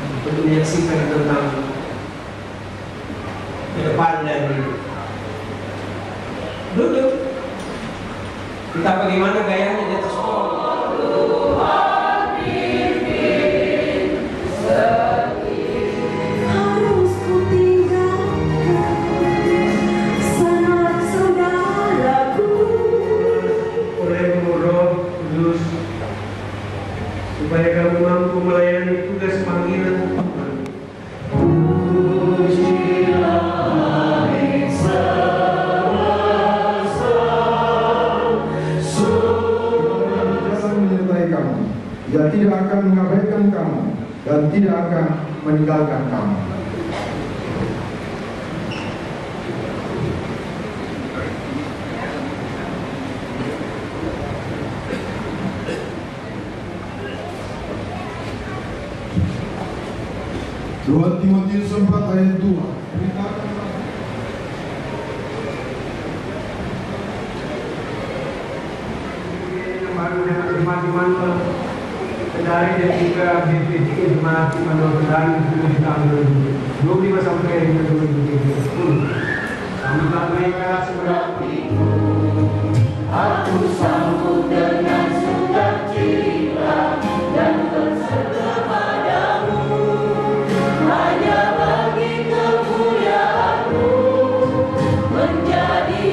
untuk menyaksikan tentang ke depan dari duduk. Kita bagaimana gayanya di atas pohon. Supaya kamu mampu melayani tugas panggilan Tuhan. Menyertai kamu, Dia tidak akan mengabaikan kamu dan tidak akan meninggalkan kamu. Dua Timotius 4 ayat 2. Baru dengan iman-iman kendali dan juga BPT mati menurut kendali di tahun 25 sampai 2010. Sambutlah mereka seperti aku sambut dengan sukacita dan berserah padamu. Hanya bagi kemuliaan-Mu menjadi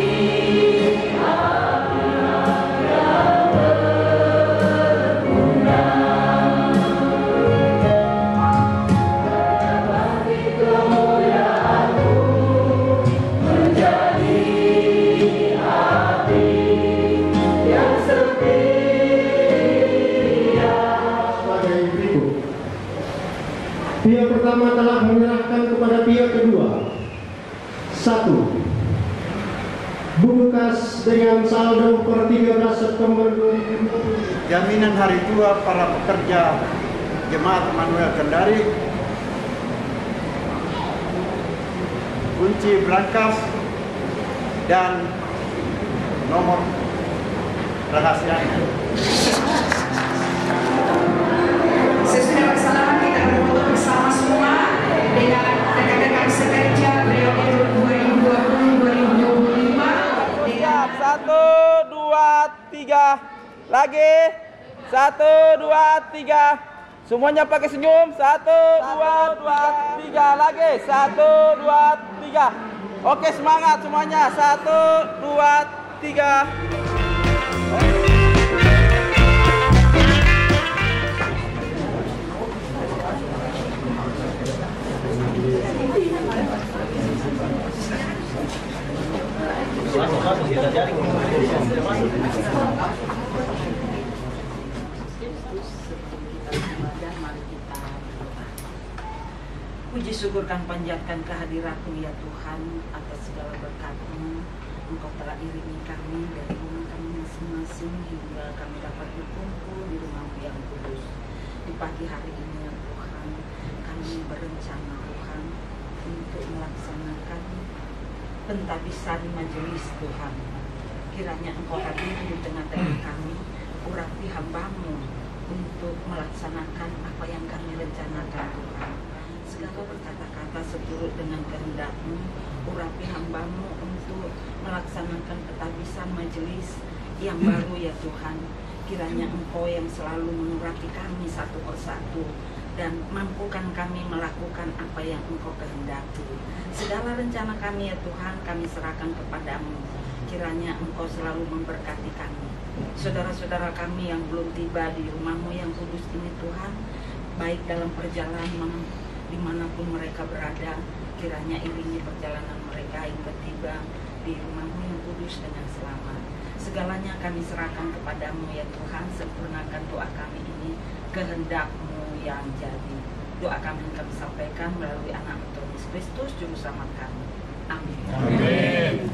api yang berguna. Hanya bagi kemuliaan-Mu menjadi api yang setia. Sebagai berikut. Pihak pertama telah menyerahkan kepada pihak kedua. 1. Buku kas dengan saldo per 13 September 2020. Jaminan hari tua para pekerja Jemaat Manuel Kendari, kunci brankas dan nomor rahasianya. Sesudah bersalaman kita berfoto bersama semua dengan rekan-rekan sekerja periode 2020-2025. Siap, 1, 2, 3. Lagi. 1, 2, 3. Semuanya pakai senyum. 1, 2, 3. Lagi. 1, 2, 3. Oke, semangat semuanya. 1, 2, 3. Puji syukurkan panjatkan kehadirat-Mu ya Tuhan, atas segala berkat-Mu. Engkau telah iringi kami dari rumah kami masing-masing hingga kami dapat berkumpul di rumah-Mu yang kudus. Di pagi hari ini ya Tuhan, kami berencana Tuhan untuk melaksanakan pentahbisan majelis Tuhan. Kiranya Engkau hadir di tengah-tengah kami, urapi hamba-Mu untuk melaksanakan apa yang kami rencanakan Tuhan. Segala berkata-kata seturut dengan kehendak-Mu, urapi hamba-Mu untuk melaksanakan pentahbisan majelis yang baru ya Tuhan. Kiranya Engkau yang selalu mengurapi kami satu persatu dan mampukan kami melakukan apa yang Engkau kehendaki. Segala rencana kami ya Tuhan, kami serahkan kepadamu. Kiranya Engkau selalu memberkati kami. Saudara-saudara kami yang belum tiba di rumah-Mu yang kudus ini Tuhan, baik dalam perjalanan dimanapun mereka berada, kiranya iringi perjalanan mereka hingga tiba di rumah-Mu yang kudus dengan selamat. Segalanya kami serahkan kepadamu ya Tuhan, sempurnakan doa kami ini, kehendak-Mu yang jadi. Doa kami yang kami sampaikan melalui anak-Mu Yesus Kristus, Juru Selamat kami. Amin. Amin.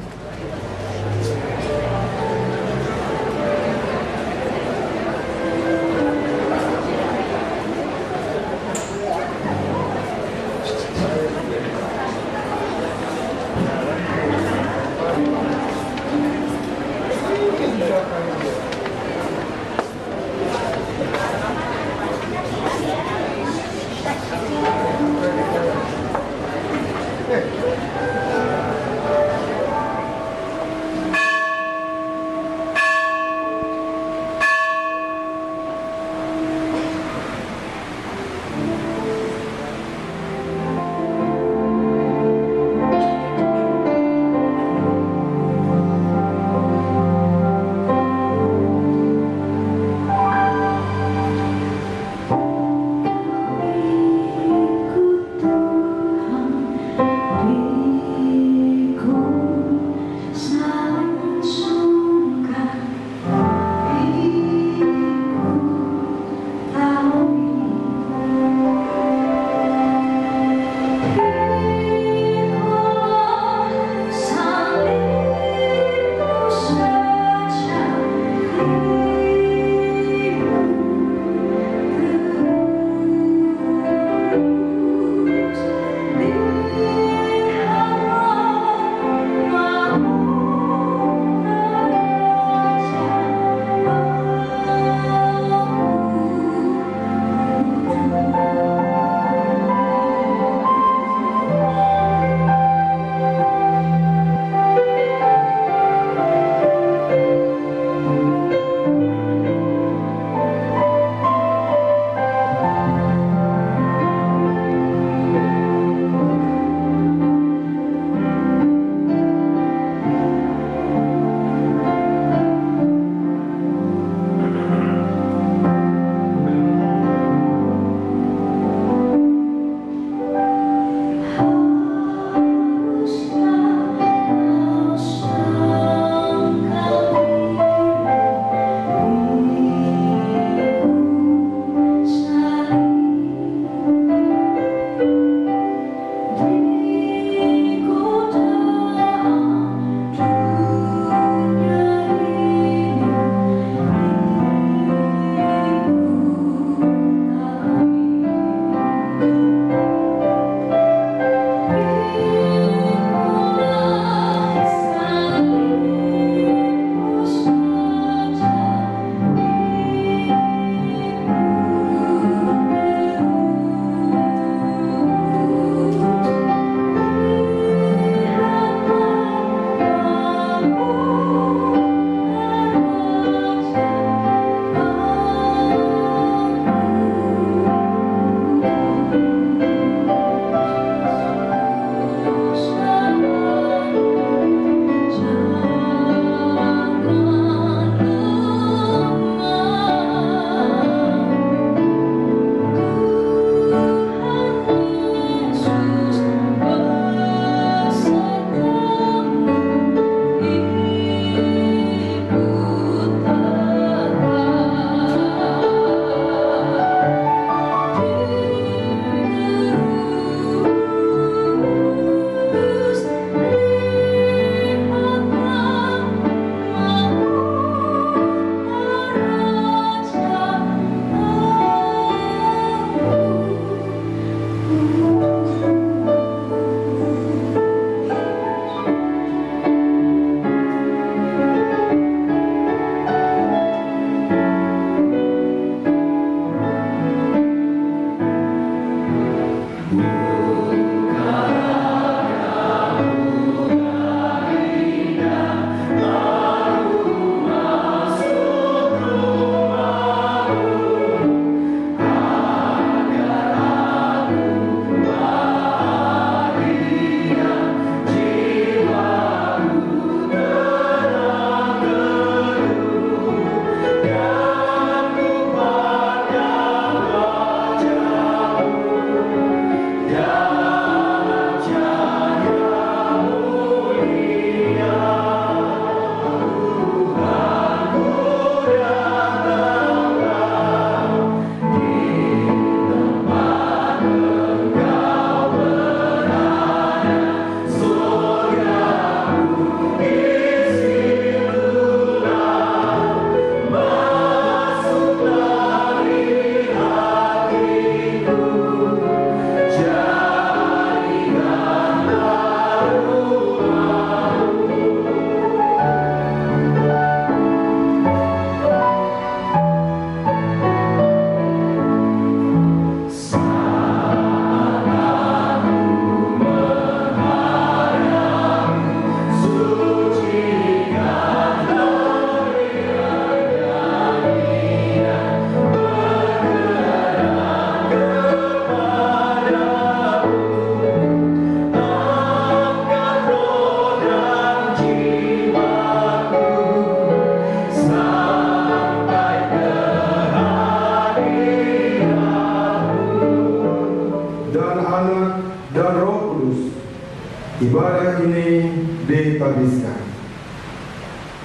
Ibadah ini dihabiskan.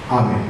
Amin.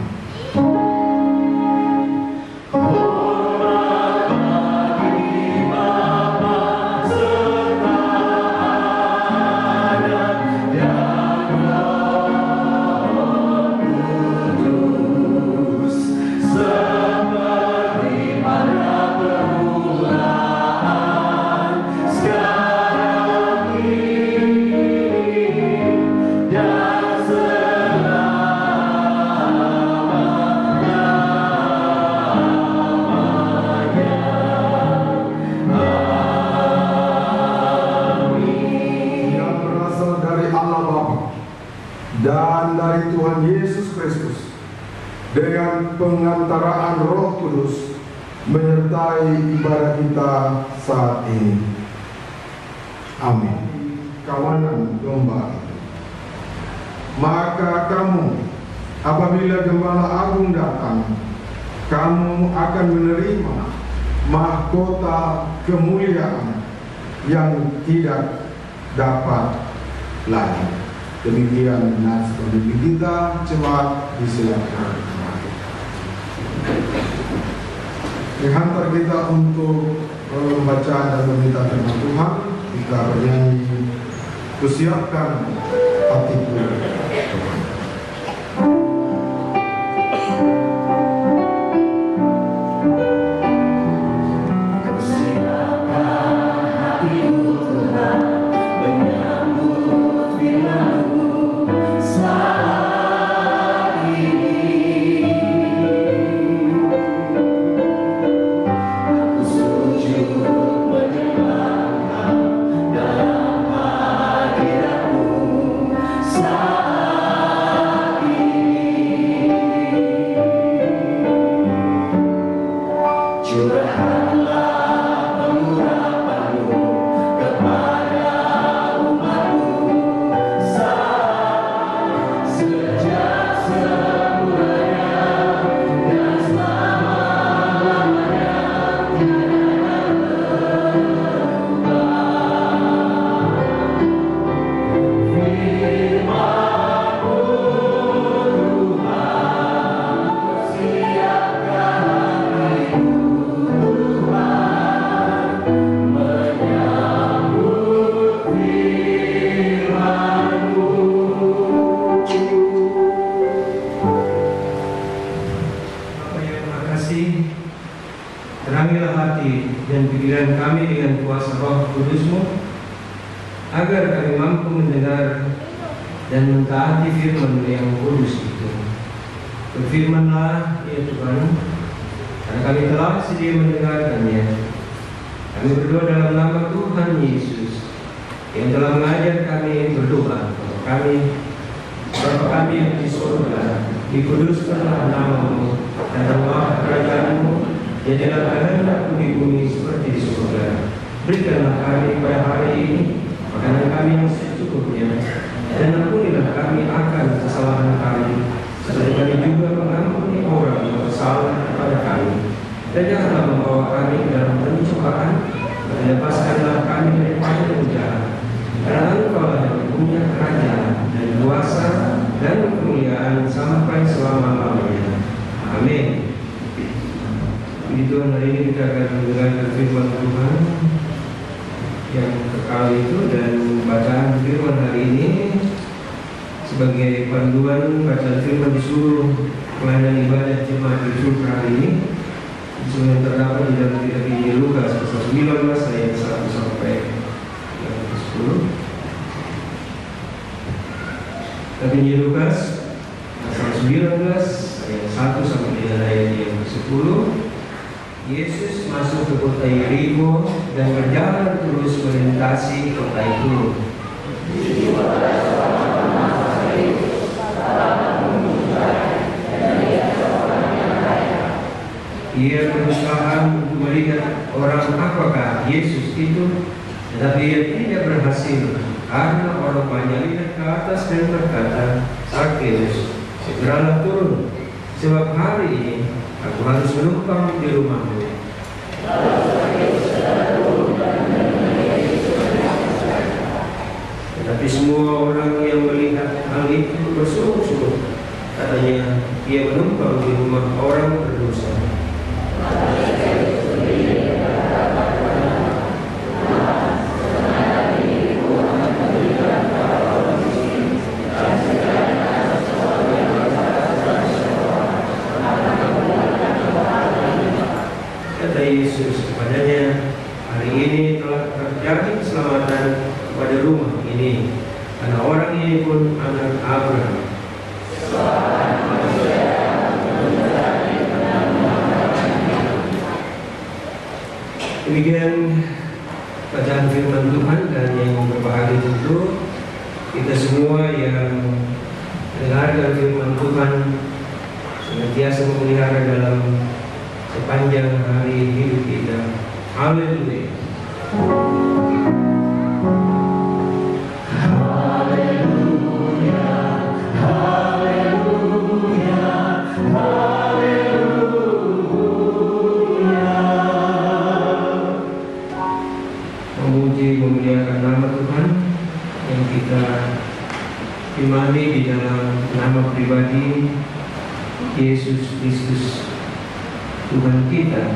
Dan dari Tuhan Yesus Kristus dengan pengantaraan Roh Kudus menyertai ibadah kita saat ini. Amin. Kawanan domba. Maka kamu, apabila Gembala Agung datang, kamu akan menerima mahkota kemuliaan yang tidak dapat lagi. Demikian nas pemimpin kita, cepat disilakan. Dihantar kita untuk membaca dan meminta firman Tuhan. Kita bernyanyi, kusiapkan hatiku. Terangilah hati dan pikiran kami dengan kuasa Roh Kudus-Mu, agar kami mampu mendengar dan mentaati firman yang kudus itu. Berfirmanlah, ya Tuhan, karena kami telah sedia mendengarkannya. Kami berdoa dalam nama Tuhan Yesus. telah mengajar kami berdoa. Bapa kami yang di surga, dikuduskanlah namamu, datanglah kerajaanmu, jadilah kehendakmu di bumi seperti di surga. Berikanlah kami pada hari ini makanan kami yang secukupnya, dan ampunilah kami akan kesalahan kami, seperti kami juga mengampuni orang yang bersalah kepada kami. Dan janganlah membawa kami ke dalam pencobaan, dan lepaskanlah kami daripada yang jahat. Karena Engkau yang punya kerajaan dan kuasa dan kemuliaan sampai selama-lamanya. Amin. Puji Tuhan, hari ini kita akan mendengarkan firman Tuhan yang kekal itu, dan bacaan firman hari ini sebagai panduan bacaan firman di seluruh pelayanan ibadah jemaat di Sultra hari ini. Semua yang terdapat di dalam kitab Injil Lukas pasal 19 ayat 1 sampai 10. Kitab Injil Lukas pasal 19 ayat 1 sampai dengan ayat yang ke-10. Yesus masuk ke kota Yeriko dan berjalan terus melintasi kota itu. Ia berusaha untuk melihat orang apakah Yesus itu, tetapi ia tidak berhasil karena orang banyak lihat ke atas dan berkata, "Zakheus, segeralah turun, sebab hari ini aku harus menumpang di rumahmu." Tetapi semua orang yang melihat hal itu bersungut-sungut, katanya, "Ia menumpang di rumah orang berdosa." Kata Yesus kepadanya, "Hari ini telah terjadi keselamatan pada rumah ini, karena orang ini pun anak Abraham." Demikian bacaan firman Tuhan, dan yang berbahagia tentu kita semua yang mendengarkan firman Tuhan senantiasa memelihara dalam sepanjang hari hidup kita. Haleluya. Memuji memuliakan nama Tuhan yang kita imani di dalam nama pribadi Yesus Kristus Tuhan kita.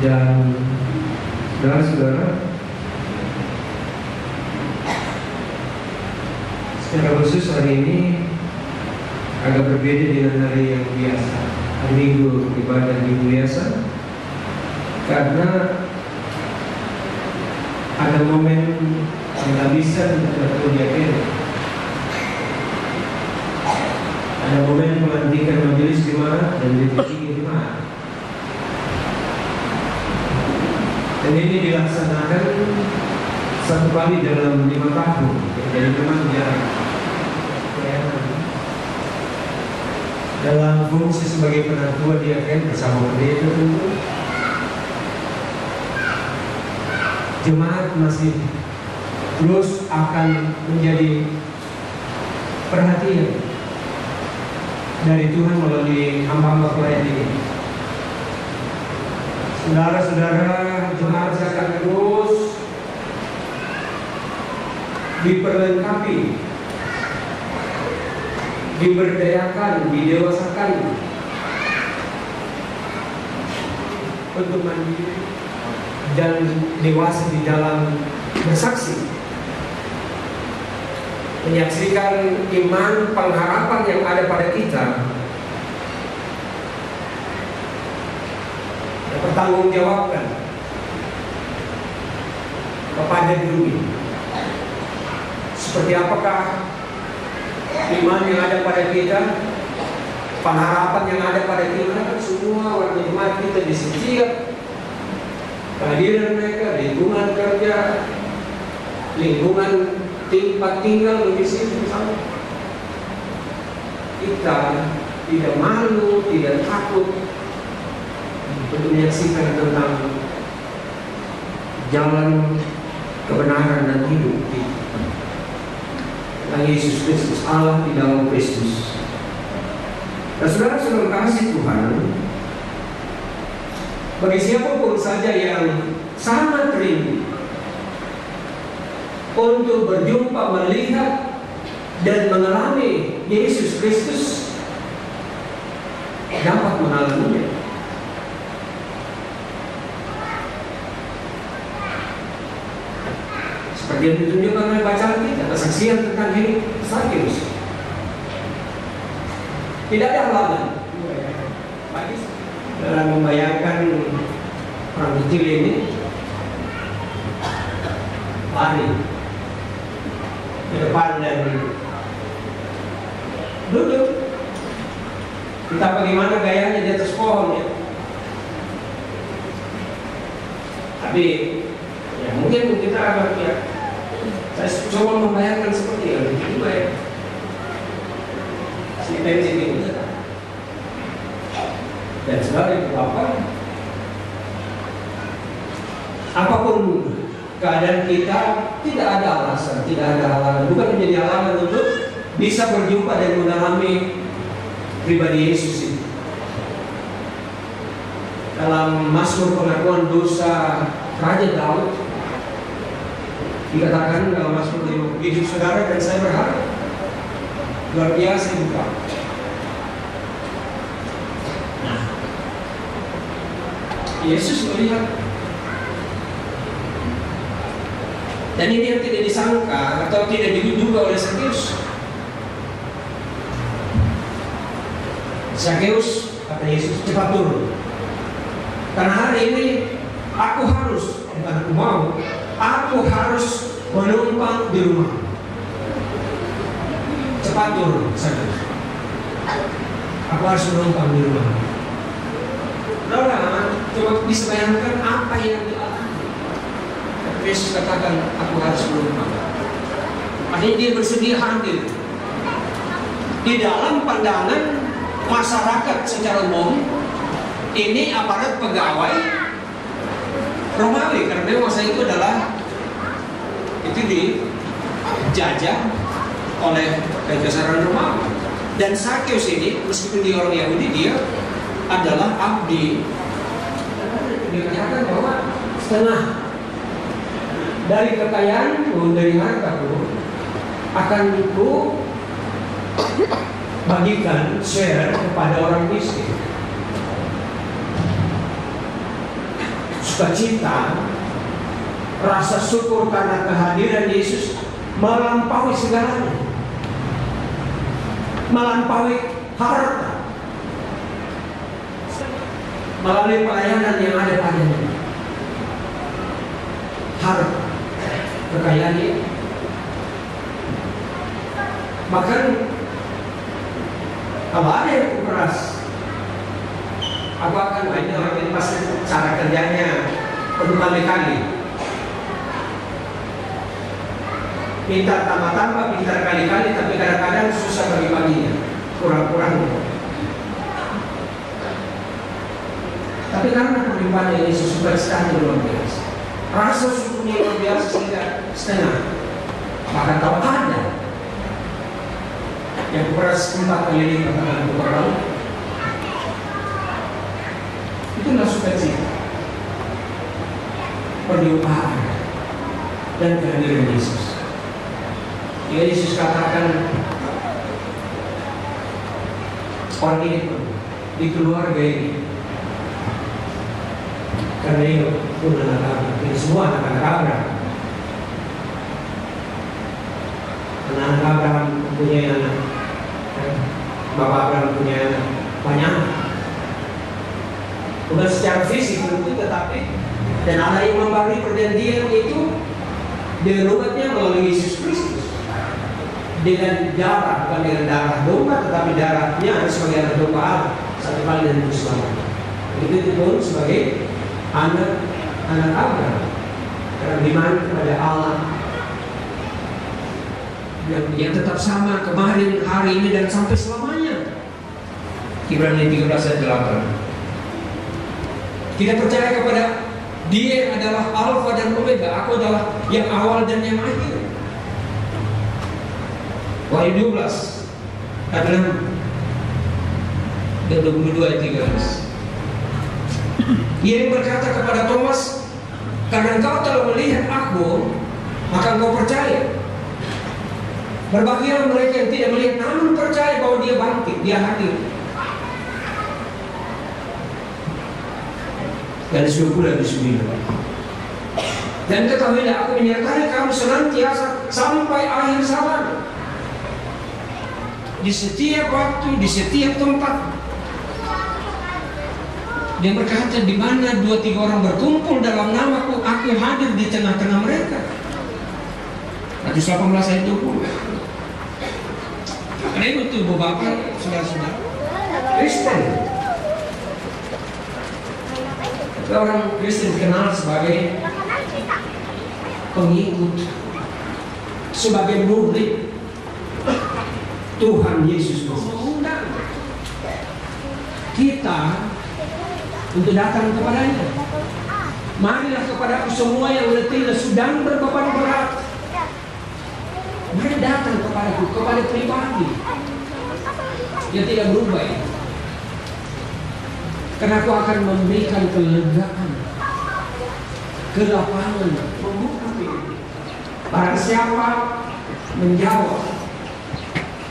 Dan saudara-saudara, secara khusus hari ini agak berbeda dengan hari yang biasa, hari Minggu, ibadah Minggu biasa, karena ada momen yang tak bisa kita yakin. Ada momen pelantikan majelis jemaat dan ditinggi jemaat, dan ini dilaksanakan satu kali dalam 5 tahun. Jadi memang jarang. Dalam fungsi sebagai penatua dia kan bersama pendeta tentu, jemaat masih terus akan menjadi perhatian dari Tuhan melalui hamba-hamba pelayan ini. Saudara-saudara, jemaat akan terus diperlengkapi, diberdayakan, didewasakan untuk mandiri dan dewasa di dalam bersaksi, menyaksikan iman pengharapan yang ada pada kita, dan bertanggungjawabkan kepada diri. Seperti apakah iman yang ada pada kita, pengharapan yang ada pada kita, semua warga jemaat kita di setiap kehadiran mereka, lingkungan kerja, lingkungan tempat tinggal domisili misalnya, kita tidak malu, tidak takut untuk menyaksikan tentang jalan kebenaran dan hidup tentang Yesus Kristus, Allah di dalam Kristus. Dan saudara-saudara kasih Tuhan, bagi siapapun saja yang sangat rindu untuk berjumpa, melihat dan mengalami Yesus Kristus, dapat mengalaminya. Seperti yang ditunjukkan oleh bacaan kita, kesaksian tentang hidup Sakeus. Tidak ada halangan bagi dalam membayangkan orang kecil ini lari ke depan dan duduk. Entah bagaimana gayanya di atas pohon ya. Tapi ya mungkin kita akan ya, saya coba membayangkan seperti yang itu ya. Si pensi itu dan segala itu apapun keadaan kita, tidak ada alasan, tidak ada halangan, bukan menjadi halangan untuk bisa berjumpa dan mengalami pribadi Yesus itu. Dalam Mazmur pengakuan dosa Raja Daud dikatakan dalam Mazmur 5, saudara dan saya berharap luar biasa bukan. Nah, Yesus melihat, dan ini yang tidak disangka atau tidak diduga oleh Sakeus. Sakeus, kata Yesus, cepat turun. Karena hari ini aku harus, bukan aku mau, aku harus menumpang di rumah. Cepat turun, Sakeus. Aku harus menumpang di rumah. Saudara, coba bisa bayangkan apa yang dialami. Yesus katakan, aku harus menumpang. Artinya dia bersedia hadir. Di dalam pandangan masyarakat secara umum, ini aparat pegawai Romawi, karena masa itu adalah itu dijajah oleh kebesaran Romawi. Dan Sakeus ini, meskipun dia orang Yahudi, dia adalah abdi. Dikatakan bahwa setengah dari kekayaanku, dari hartaku, akan ku bagikan, share kepada orang miskin. Sukacita, rasa syukur karena kehadiran Yesus melampaui segalanya, melampaui harta, melalui pelayanan yang ada padanya. Harta, kekayaan ini, bahkan kalau ada yang keras, aku akan banyak orang ini pasti cara kerjanya berkali-kali. Minta tambah-tambah, minta kali-kali, tapi kadang-kadang susah bagi-baginya, kurang-kurang. Tapi karena pelimpahan Yesus sukacitanya luar biasa, rasa syukurnya luar biasa sehingga setengah. Bahkan kalau ada yang keras 4 kali lipat akan berlalu, itulah sukacita, perjumpaan dan kehadiran Yesus. Jika Yesus katakan orang ini di keluarga ini, karena ini pun anak-anak, ini semua anak-anak Abraham. Anak Abraham mempunyai anak, Bapak Abraham punya anak banyak, bukan secara fisik tentu, tetapi dan Allah yang memberi perjanjian itu dirubatnya melalui Yesus Kristus dengan darah, bukan dengan darah domba, tetapi darahnya sebagai anak domba Allah, satu kali dan itu selamanya. Itu pun sebagai anak anak Abraham, karena beriman kepada Allah yang tetap sama kemarin, hari ini, dan sampai selamanya. Ibrani 13 ayat 8. Kita percaya kepada Dia adalah Alfa dan Omega. Aku adalah yang awal dan yang akhir. Wahyu 12 ayat 6 dan 22 ayat 13. Ia yang berkata kepada Thomas, karena engkau telah melihat aku, maka engkau percaya. Berbahagialah mereka yang tidak melihat namun percaya bahwa Dia bangkit, Dia hadir. Dan 20 dan 9. Dan ketahuilah aku menyertai kamu senantiasa sampai akhir zaman. Di setiap waktu, di setiap tempat. Dia berkata, di mana 2-3 orang berkumpul dalam namaku, aku hadir di tengah-tengah mereka. Matius 18 ayat 20. Karena itu Bapak, saudara-saudara Kristen. Orang Kristen dikenal sebagai pengikut, sebagai murid Tuhan Yesus mengundang kita untuk datang kepadanya. Marilah kepadaku semua yang letih dan sedang berbeban berat. Mari datang kepadaku, kepada pribadi yang tidak berubah ya. Karena aku akan memberikan kelegaan, kelapangan, membuka pintu. Barang siapa menjawab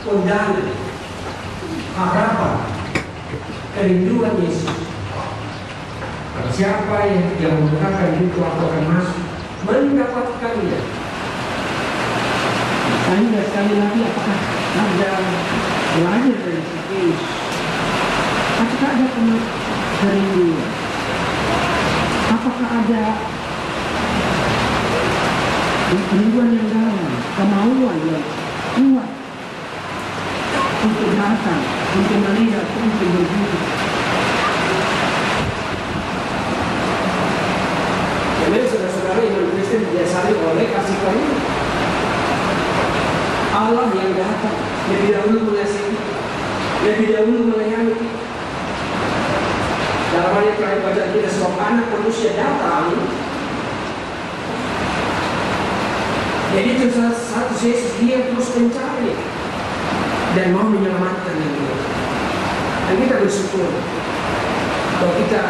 undangan, harapan, kerinduan Yesus, barang siapa yang membukakan pintu, aku akan masuk mendapatkannya. Tanya sekali lagi, apakah ada lahir dari Yesus? Apakah ada kerinduan? Apakah ada kerinduan yang dalam, kemauan yang kuat untuk datang, untuk melihat, untuk berjumpa? Jadi saudara-saudara iman Kristen didasari oleh kasih karunia Allah yang datang lebih dahulu mengasihi, lebih dahulu melayani. Dalam hal yang terakhir bacaan kita, sebab anak manusia datang. Jadi itu satu Yesus, Dia terus mencari dan mau menyelamatkan yang hidup. Dan kita bersyukur bahwa kita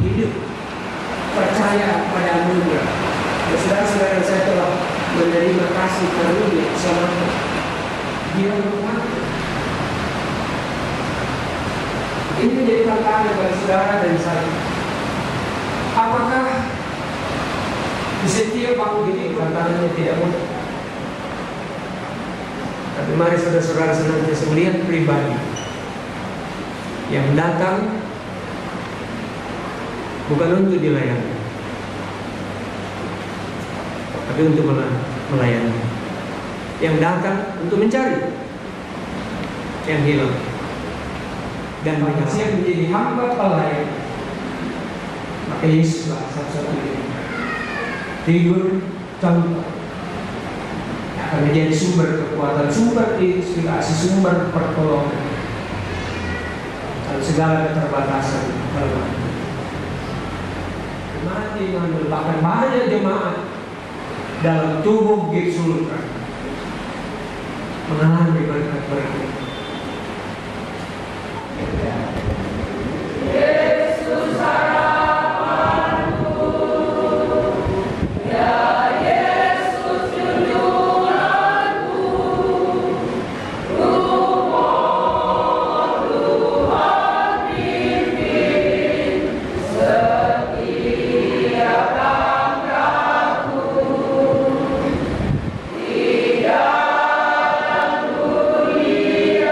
hidup percaya pada anugerah. Dan saudara-saudara, saya telah menerima kasih karunia selama Dia menemani. Ini menjadi tantangan bagi saudara dan saya. Apakah di setiap waktu ini tantangannya tidak mudah? Tapi mari saudara-saudara senantiasa melihat pribadi yang datang bukan untuk dilayani, tapi untuk melayani. Yang datang untuk mencari yang hilang dan siap menjadi hamba pelayan. Maka Yesuslah satu-satunya figur contoh yang akan menjadi sumber kekuatan, sumber inspirasi, sumber pertolongan dan segala keterbatasan berlaku. Mati bahkan banyak jemaat dalam tubuh Gipsulkan mengalami berkat-berkat. Yesus harapanku, ya Yesus junjunganku, Tuhan pimpin setiap langkahku, di dalam dunia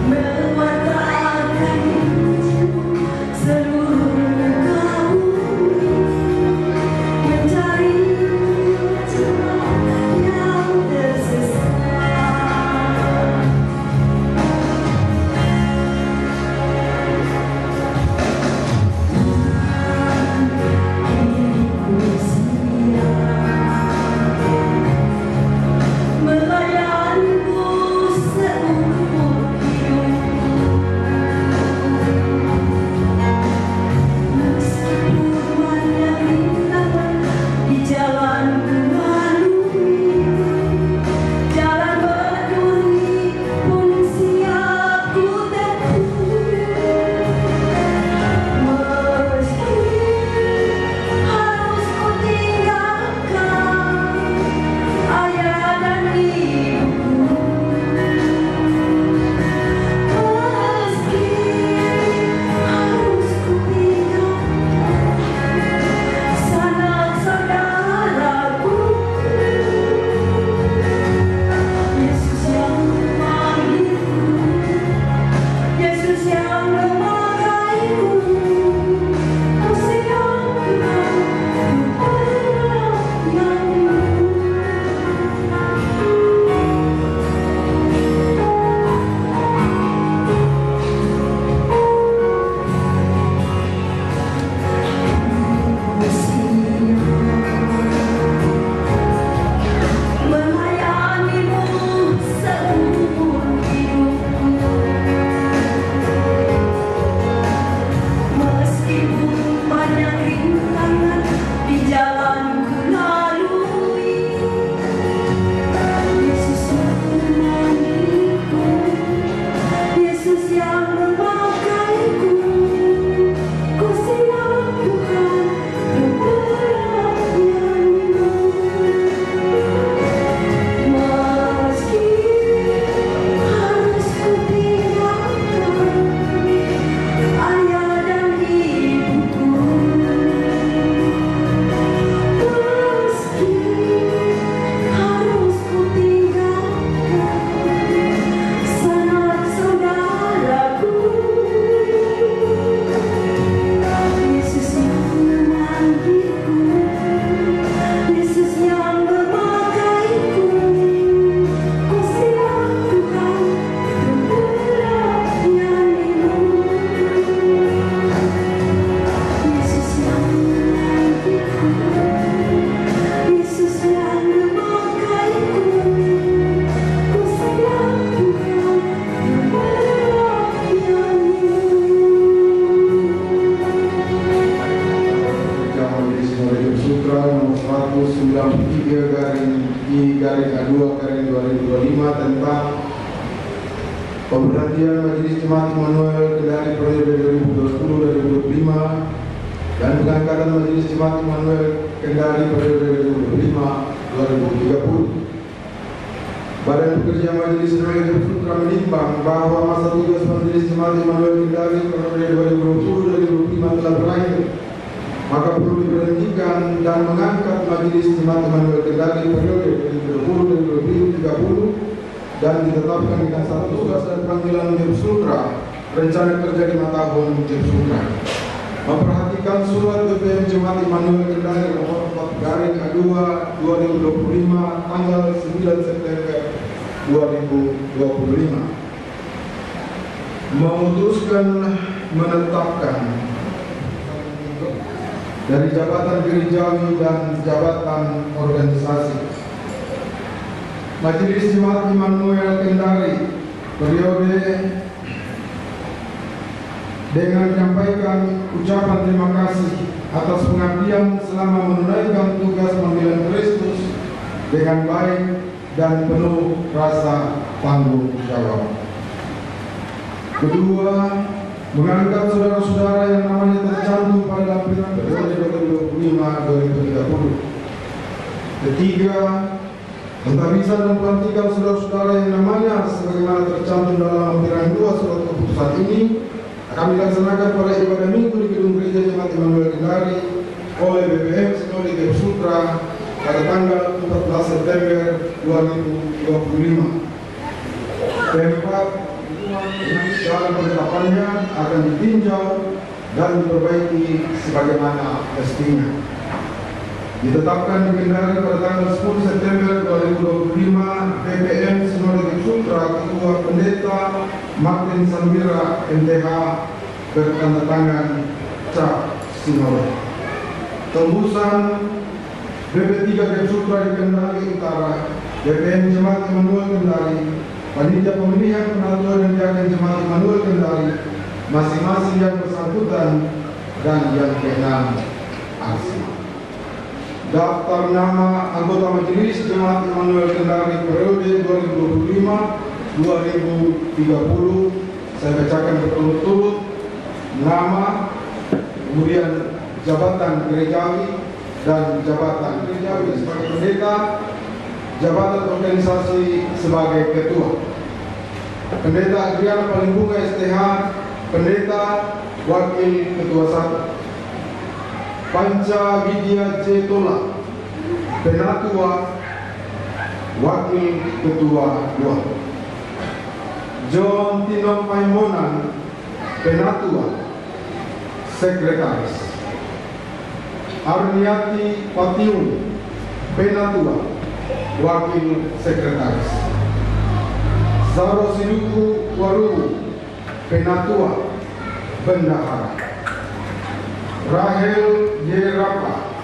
Mewa Kendari K2 Karen 2025 tentang pemberhentian Majelis Jemaat Immanuel Kendari periode 2020-2025 dan pengangkatan Majelis Jemaat Immanuel Kendari periode 2025-2030. Badan Pekerja Majelis Immanuel Putra menimbang bahwa masa tugas Majelis Jemaat Immanuel Kendari periode 2020-2025 telah berakhir, maka perlu diberhentikan dan mengangkat Majelis Jemaat Immanuel Kendari periode 2020-2030 dan ditetapkan dengan satu tugas dan panggilan Jeb Sutra, rencana kerja 5 tahun Jeb Sutra. Memperhatikan surat BPM Jemaat Immanuel Kendari nomor 4 garing A2 2025 tanggal 9 September 2025 memutuskan menetapkan dari jabatan gerejawi dan jabatan organisasi Majelis Jemaat Immanuel Kendari periode dengan menyampaikan ucapan terima kasih atas pengabdian selama menunaikan tugas panggilan Kristus dengan baik dan penuh rasa tanggung jawab. Kedua, mengangkat saudara-saudara yang namanya tercantum pada lampiran periode 2025-2030. Ketiga, mentahbisan dan pelantikan saudara-saudara yang namanya sebagaimana tercantum dalam lampiran 2 surat keputusan ini akan dilaksanakan pada ibadah minggu di Gedung Gereja Jemaat Immanuel Kendari oleh BPM Sinode Jeb Sutra pada tanggal 14 September 2025. Keempat, dalam penetapannya akan ditinjau dan diperbaiki sebagaimana mestinya. Ditetapkan di Kendari pada tanggal 10 September 2025, BPM Sinode Jeb Sutra Ketua Pendeta Martin Sambira MTH bertandatangan cap Sinode. Tembusan BP3 Jeb Sutra di Kendari Utara, BPM Jemaat Immanuel Kendari, Panitia Pemilihan Penatua dan Diaken Jemaat Immanuel Kendari, masing-masing yang bersangkutan dan yang keenam aksi. Daftar nama anggota Majelis Jemaat Immanuel Kendari periode 2025-2030 saya bacakan berturut-turut: nama, kemudian jabatan gerejawi dan jabatan gerejawi sebagai pendeta, jabatan organisasi sebagai ketua. Pendeta Adriana Palembunga STH, pendeta, wakil ketua 1. Panca Widya J. Tola, penatua, wakil ketua 2. John Tino Paimonan, penatua, sekretaris. Arniati Patiun, penatua, wakil sekretaris. Zaro Siduku Waru, penatua, bendahara. Rahel Yerapa,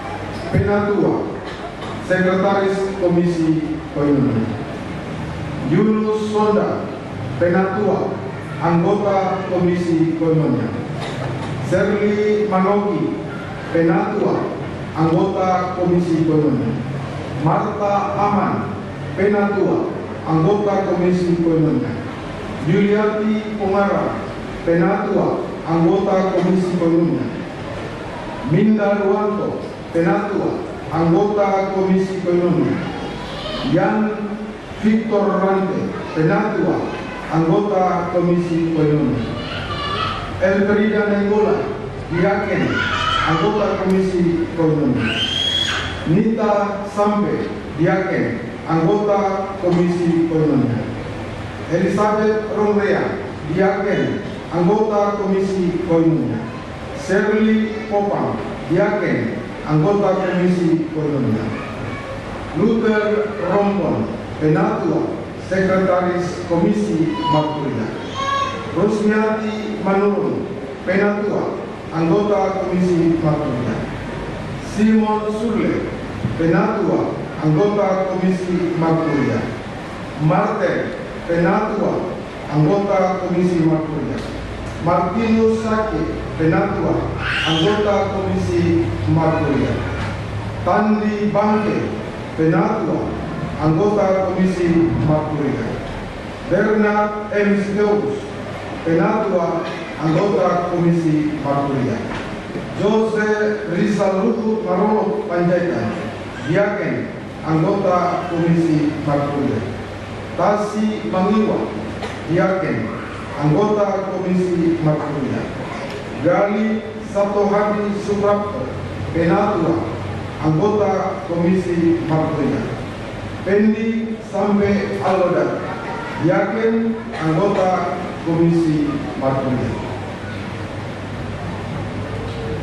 penatua, sekretaris Komisi Koinonia. Yunus Sonda, penatua, anggota Komisi Koinonia. Serli Manogi, penatua, anggota Komisi Koinonia. Marta Aman, penatua, anggota Komisi Koinonia. Yuliati Pongara, penatua, anggota Komisi Koinonia. Minda Ruanto, penatua, anggota Komisi Koinonia. Yan Victor Rante, penatua, anggota Komisi Koinonia. Elfrida Nengola, diaken, anggota Komisi Koinonia. Nita Sampe, diaken, anggota Komisi Koinonia. Elizabeth Romrea, diaken, anggota Komisi Koinonia. Shirley Popang, diaken, anggota Komisi Koinonia. Luther Rompon, penatua, sekretaris Komisi Marturia. Rosmiati Manurun, penatua, anggota Komisi Marturia. Simon Surle, penatua, anggota Komisi Marturia. Martel, penatua, anggota Komisi Marturia. Martinus Saki, penatua, anggota Komisi Marturia. Tandi Bangke, penatua, anggota Komisi Marturia. Bernard M. Steus, Penatua, anggota Komisi Marturia. Jose Rizal Luhut Marolo Panjaitan, Diaken, anggota Komisi Marturia. Tasi Mangiwa, Diaken, anggota Komisi Marturia. Gali Satohadi Suprapto, Penatua, anggota Komisi Marturia. Pendi Sambe Alodat, Diaken, anggota Komisi Marturia.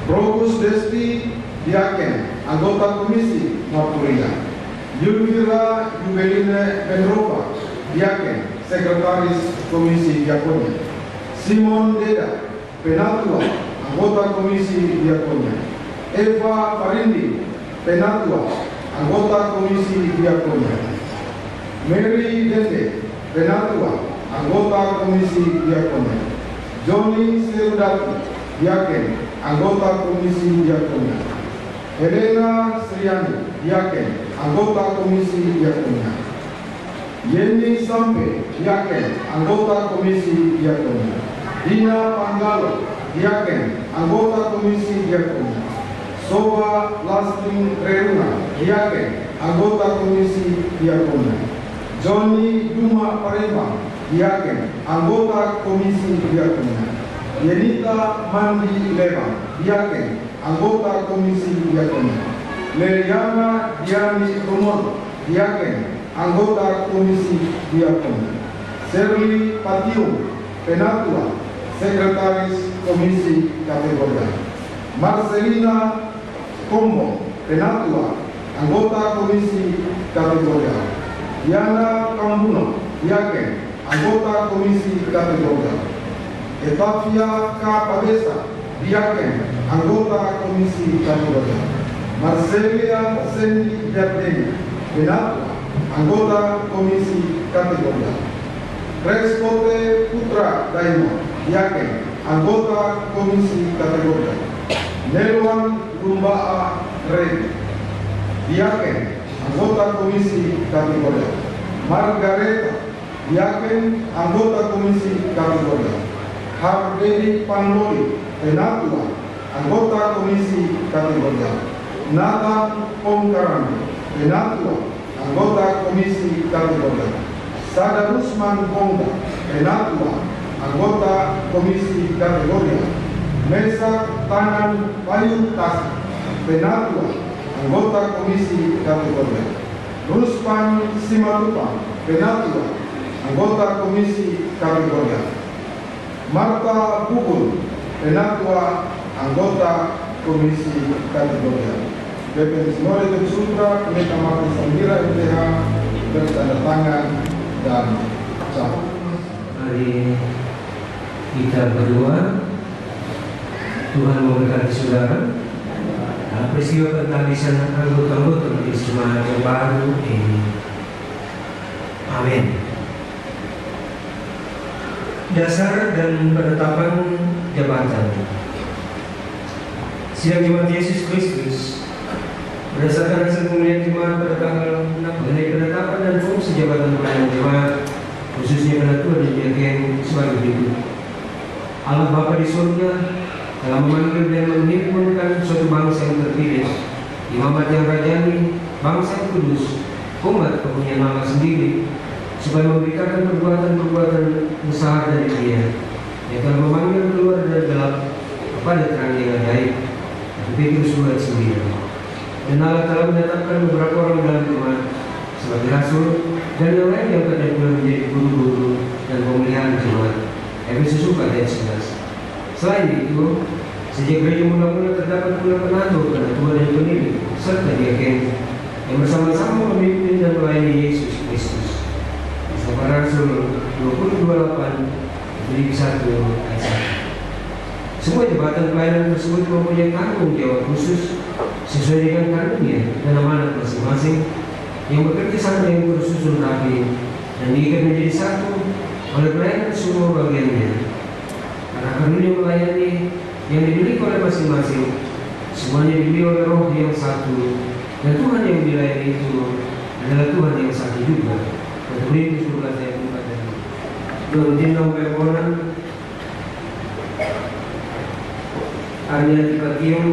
Progus Desti, Diaken, anggota Komisi Marturia. Yulvira Jubeline Benropa, Diaken, Sekretaris Komisi Diakonia. Simon Deda, Penatua, anggota Komisi Diakonia. Eva Parindi, Penatua, anggota Komisi Diakonia. Mary Dende, Penatua, anggota Komisi Diakonia. Johnny Serudati, Diaken, anggota Komisi Diakonia. Helena Sriani, Diaken, anggota Komisi Diakonia. Yeni Sampe, Diaken, anggota Komisi Diakonia. Dina Panggalo, Diaken, anggota Komisi Diakonia. Soba Lasting Reruna, Diaken, anggota Komisi Diakonia. Johnny Duma Parema, Diaken, anggota Komisi Diakonia. Yenita Mandi Leva, Diaken, anggota Komisi Diakonia. Leliana Diani Tumono, Diaken, anggota Komisi Diakonia. Serli Patio, Penatua, Sekretaris Komisi Kategorial. Marcelina Kombo, Penatua, anggota Komisi Kategorial. Diana Kambuno, Diaken, anggota Komisi Kategorial. Etafia K. Pabesa, Diaken, anggota Komisi Kategorial. Marcelia Sendi Jardini, Penatua, anggota Komisi Kategorial. Respote Putra Daimo, Diaken, anggota Komisi Kategorial. Nelwan Rumbaa Redi, Diaken, anggota Komisi Kategorial. Margareta, Diaken, anggota Komisi Kategorial. Hardedi Panloli, Penatua, anggota Komisi Kategorial. Nathan Pongkarami, Penatua, anggota Komisi Kategorial. Sada Rusman Pongga, Penatua, anggota Komisi Kategorial. Mesa Tanan Payu Tas, Penatua, anggota Komisi Kategorial. Ruspan Simatupang, Penatua, anggota Komisi Kategorial. Marta Bukul, Penatua, anggota Komisi Kategorial. BP Sinode dan Sutra, Komite Mati Sambira MTH, bertanda tangan dan cap. Mari kita berdoa. Tuhan memberkati saudara. Peristiwa penghabisan anggota-anggota Majelis Jemaat yang baru ini. Amin. Dasar dan penetapan jabatan. Sidang Jemaat Yesus Kristus berdasarkan hasil pemilihan jemaat pada tanggal 6 mengenai penetapan dan fungsi jabatan pelayanan jemaat, khususnya penatua dan diaken sebagai berikut. Allah Bapa di surga telah memanggil dan menghimpunkan suatu bangsa yang terpilih, imamat yang rajani, bangsa yang kudus, umat kepunyaan Allah sendiri, supaya memberikan perbuatan-perbuatan besar dari Dia yang telah memanggil keluar dari gelap kepada terang yang ajaib. Petrus 2:9. Dan Allah telah menetapkan beberapa orang dalam jemaat sebagai rasul dan yang lain yang akan pula menjadi guru-guru dan pemeliharaan jemaat. Efesus 4:11. Selain itu, sejak gereja mula-mula terdapat pula penatua dan pendiri serta diaken yang bersama-sama memimpin dan melayani Yesus Kristus. Para Rasul 20:28 dari 1 ayat 1. Semua jabatan pelayanan tersebut mempunyai tanggung jawab khusus sesuai dengan karunia dan amanat masing-masing yang bekerja sama yang bersusun rapi dan diikat menjadi satu oleh pelayanan semua bagiannya. Karena karunia melayani yang dimiliki oleh masing-masing, semuanya dimiliki oleh Roh yang satu, dan Tuhan yang dilayani itu adalah Tuhan yang satu juga. Untuk itu suruhlah saya buka dan mentindak permohonan Arya Tipakium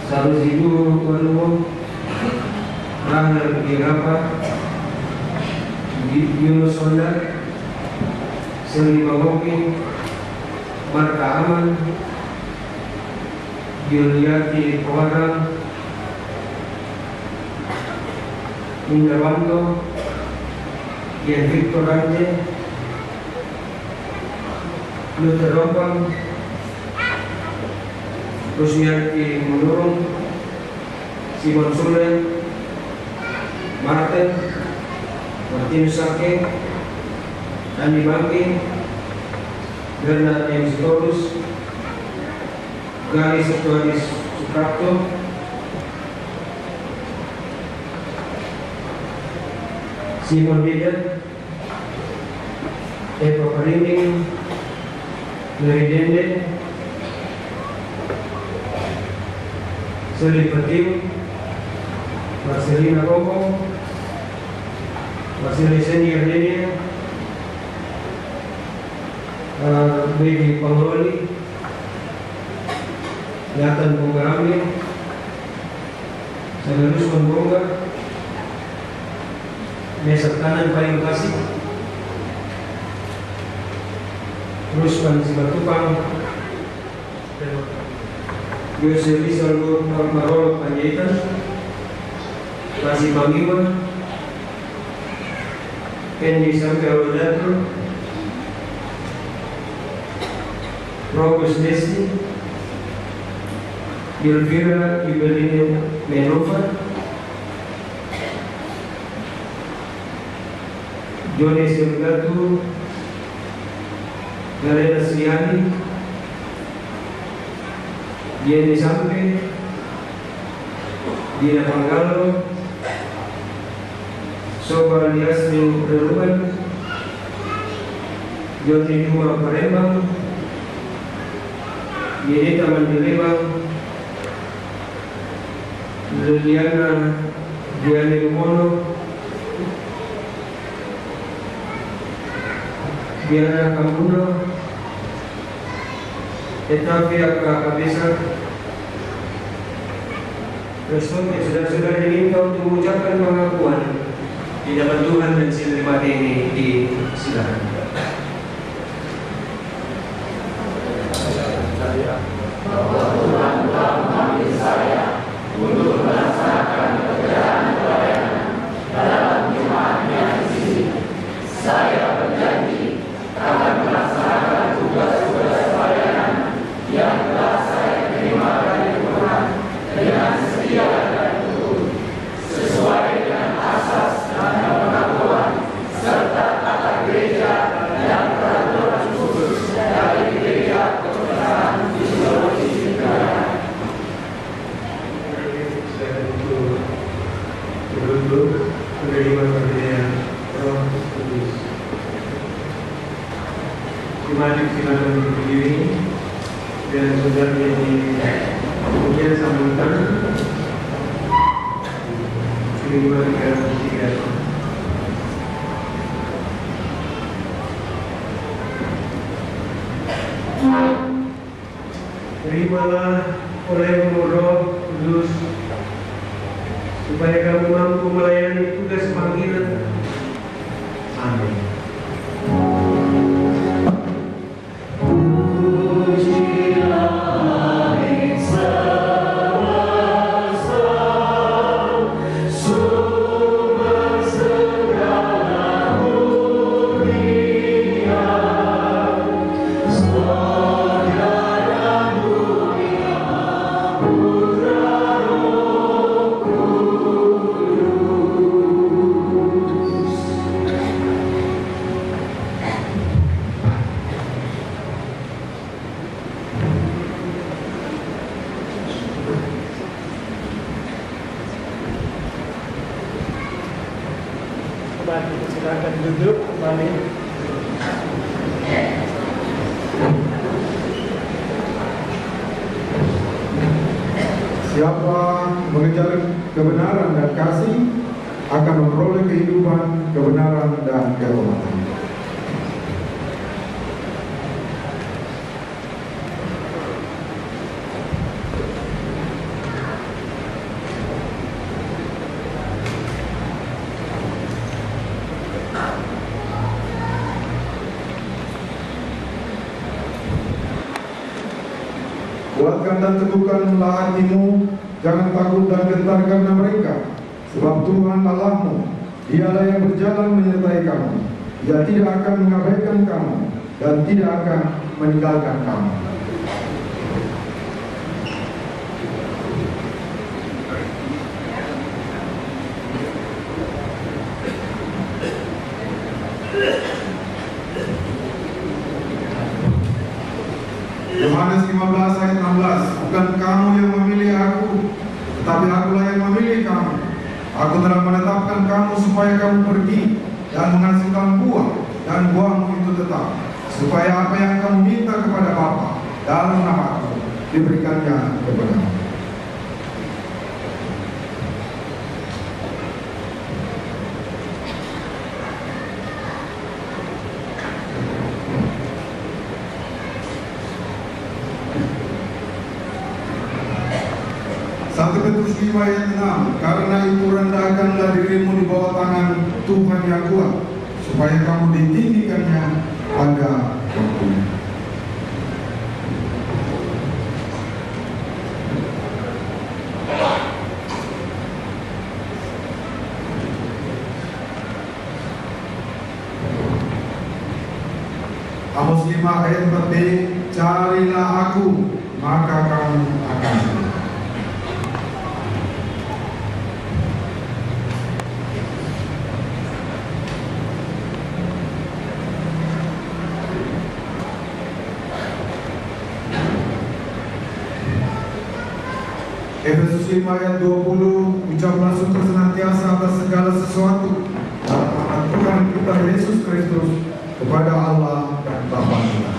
Salus Ibu Walumo Rahel Girapa Yunus Sonda Seri Bawoki Marta Aman Yuliati Kawarang Indrawanto Gian Victor Ante Luther Rompang Rusmiati Menurung Simon Sule Martin Martinus Sake Andi Bangki Bernard M. Sitorus Gali Septuadis Suprapto Simon Didat Eva Parining Mary Dende Seri Patim Marcelina Koko Marcelina Seni Ardenia Baby Pangroli Nathan Bonggarami Sagalus Bongga Mesa Kanan Paling Kasih Rusman Simatupang Yosef Rizal Marolo Panjaitan Masih Mangiwa Kendi Sampai Olodato Rogus Desi Yelvira Ibeline Menova Joni Sirgatu Galena Sriani Dieni Sampe Dina Panggalo Soba Liasmin Reruan Joti Duma Parembang Yenita Mandilebang Liliana Diani Rumono Diana Kambuno Etafia Kabisa Respon yang sudah diminta untuk mengucapkan pengakuan di hadapan Tuhan dan silih ini disilakan. Saya bahwa Tuhan telah memanggil saya untuk melaksanakan pekerjaan pelayanan dalam jemaatnya di sini. Saya berjanji akan melaksanakan tugas-tugas pelayanan yang telah saya terima dari Tuhan dengan setia dan tulus, sesuai dengan asas dan pengakuan serta tata gereja dan peraturan khusus dari gereja kebenaran di Sulawesi Tenggara. Untuk menerima pemberian Roh Kudus. Mari kita berdiri dan saudara yang kemudian sambungkan kelima tiga. Terimalah oleh Roh Kudus supaya kamu mampu melayani tugas panggilan. Amin. Silakan duduk kembali. Siapa mengejar kebenaran dan kasih akan memperoleh kehidupan, kebenaran dan kehormatan. Kuatkan dan teguhkanlah hatimu, jangan takut dan gentar karena mereka, sebab Tuhan Allahmu, Dialah yang berjalan menyertai kamu. Dia tidak akan mengabaikan kamu dan tidak akan meninggalkan kamu. Yohanes 15 ayat 16, bukan kamu yang memilih aku, tetapi akulah yang memilih kamu. Aku telah menetapkan kamu supaya kamu pergi dan menghasilkan buah, dan buahmu itu tetap, supaya apa yang kamu minta kepada Bapa dalam namaku diberikannya kepadamu. Petrus 5 ayat 6, karena itu rendahkanlah dirimu di bawah tangan Tuhan yang kuat, supaya kamu ditinggikannya pada waktunya. Amos 5 ayat 4b, carilah aku, maka kamu akan hidup. Efesus 5 ayat 20, ucaplah syukur senantiasa atas segala sesuatu dalam nama Tuhan kita Yesus Kristus kepada Allah dan Bapa kita.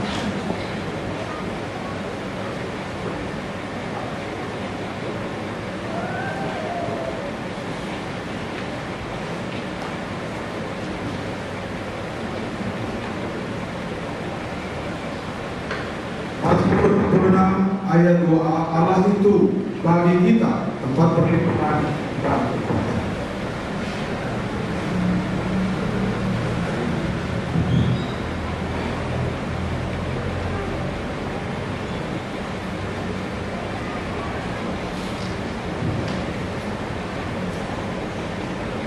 Mazmur 26 ayat 2, Allah itu bagi kita tempat perlindungan dan kekuatan.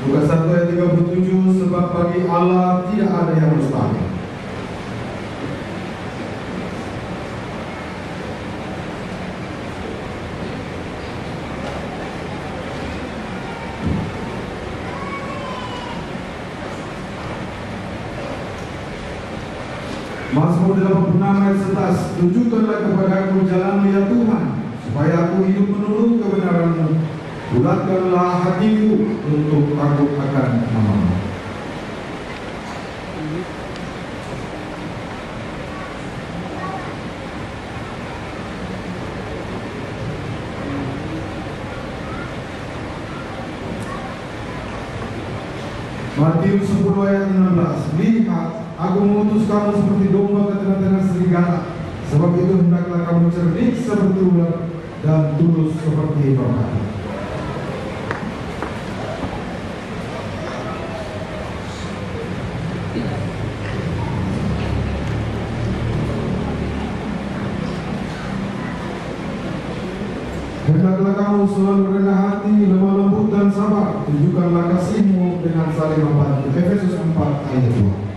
Lukas 1 ayat 37, sebab bagi Allah tidak ada yang mustahil. Mazmur 86 ayat 11, tunjukkanlah kepadaku jalanmu ya Tuhan, supaya aku hidup menurut kebenaran-Mu. Bulatkanlah hatiku untuk takut akan nama-Mu. Matius 10 ayat 16, lihat, aku mengutus kamu seperti domba ke tengah-tengah serigala. Sebab itu hendaklah kamu cerdik seperti ular dan tulus seperti merpati. Hendaklah kamu selalu rendah hati, lemah lembut dan sabar. Tunjukkanlah kasih-Mu dengan saling membantu. Efesus 4 ayat 2.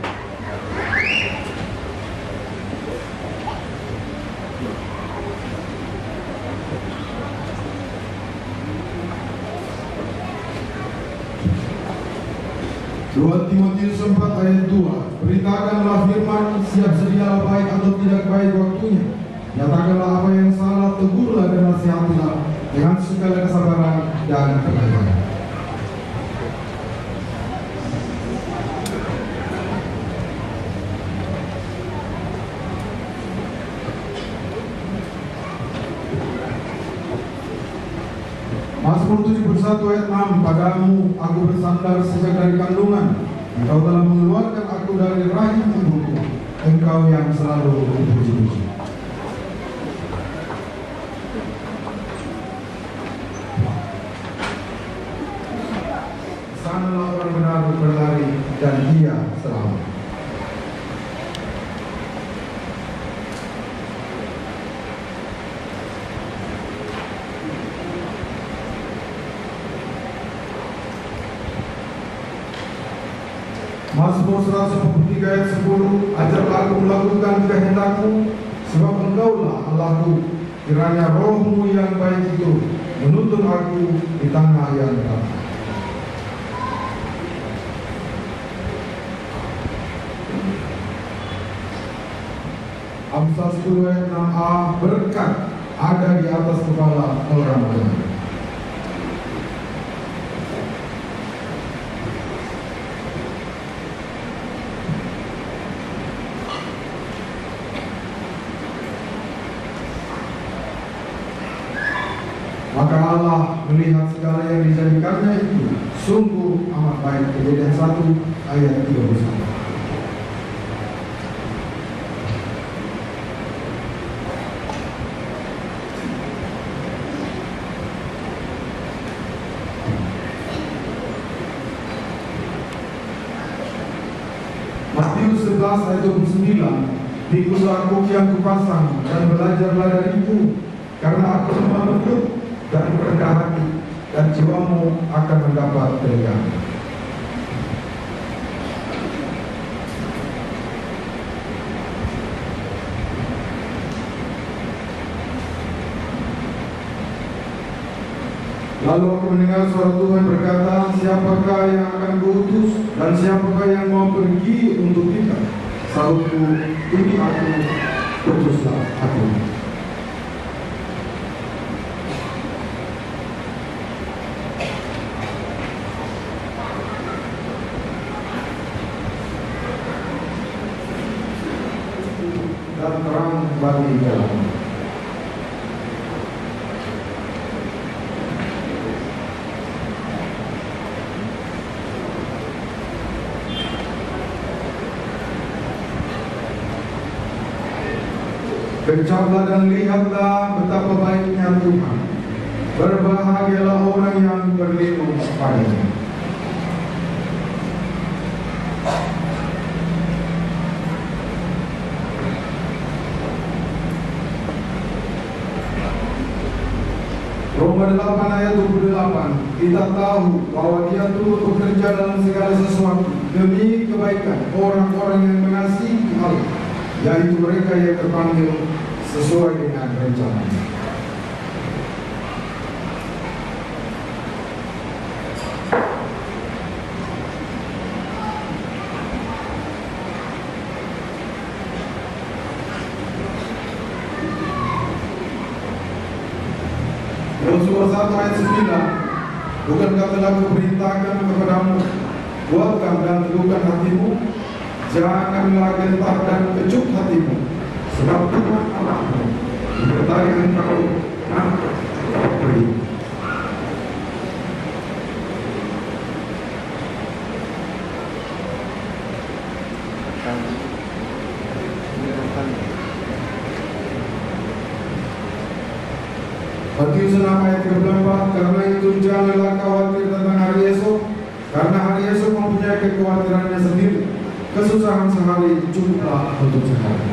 Timotius 4 ayat 2, beritakanlah firman, siap sedialah baik atau tidak baik waktunya. Nyatakanlah apa yang salah, tegurlah dan nasihatilah dengan segala kesabaran dan kebajikan. Mazmur Mazmur 71 ayat 6, padamu aku bersandar sejak dari kandungan. Engkau telah mengeluarkan aku dari rahim ibuku. Engkau yang selalu kupuji-puji. Sanalah orang benar berlari dan dia selamat. Mazmur 143 ayat 10, ajarlah aku melakukan kehendakmu, sebab engkaulah Allahku. Kiranya rohmu yang baik itu menuntun aku di tanah yang ramai. Amsal 10 ayat 6a, berkat ada di atas kepala orang benar. Maka Allah melihat segala yang dijadikannya itu sungguh amat baik. Kejadian 1 ayat 31. Matius 11 ayat 29, ikutlah aku yang kupasang dan belajarlah dariku, karena aku lemah lembut dan rendah hati, dan jiwamu akan mendapat kelegaan. Lalu aku mendengar suara Tuhan berkata, siapakah yang akan kuutus dan siapakah yang mau pergi untuk kita? Sahutku, ini aku, utuslah aku. Dan terang bagi jalan. Kecaplah dan lihatlah betapa baiknya Tuhan. Berbahagialah orang yang berlindung kepadanya. Roma 8 ayat 28, kita tahu bahwa Dia turut bekerja dalam segala sesuatu demi kebaikan orang-orang yang mengasihi Allah, yaitu mereka yang terpanggil sesuai dengan rencananya. Yosua 1 ayat 9, bukankah telah kuperintahkan kepadamu, kuatkan dan teguhkan hatimu, janganlah gentar dan kecut hatimu, sebab Tuhan Allahmu menyertai engkau nanti pergi. Matius 6 ayat 34, karena itu janganlah khawatir tentang hari esok, karena hari esok mempunyai kekhawatirannya sendiri. Kesusahan sehari cukuplah untuk sehari.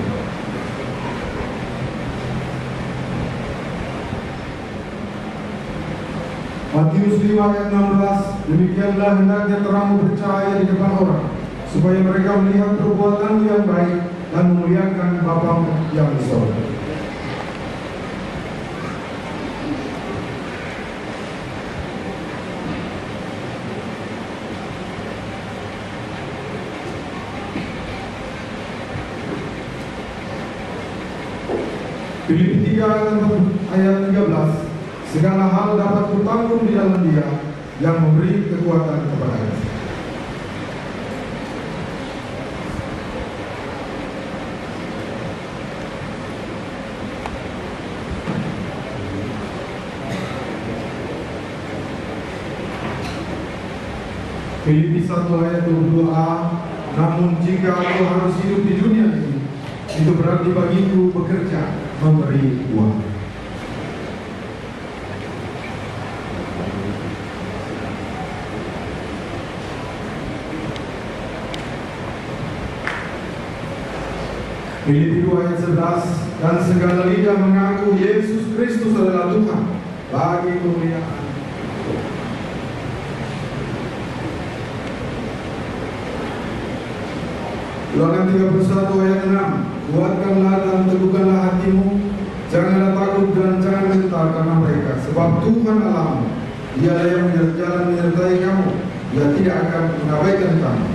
Matius 5 ayat 16, demikianlah hendaknya terangmu bercahaya di depan orang, supaya mereka melihat perbuatanmu yang baik dan memuliakan Bapamu yang di sorga. Filipi 3 ayat 13, segala hal dapat kutanggung di dalam Dia yang memberi kekuatan kepada kita. Filipi 1 ayat 22a, namun jika aku harus hidup di dunia ini, itu berarti bagiku bekerja memberi uang. Filipi 2 ayat 11, dan segala lidah mengaku Yesus Kristus adalah Tuhan bagi kemuliaan. Ulangan 31 ayat 6, kuatkanlah dan teguhkanlah hatimu, janganlah takut dan jangan gentar karena mereka, sebab Tuhan Allahmu, Dialah yang berjalan menyertai kamu, Dia tidak akan mengabaikan kamu.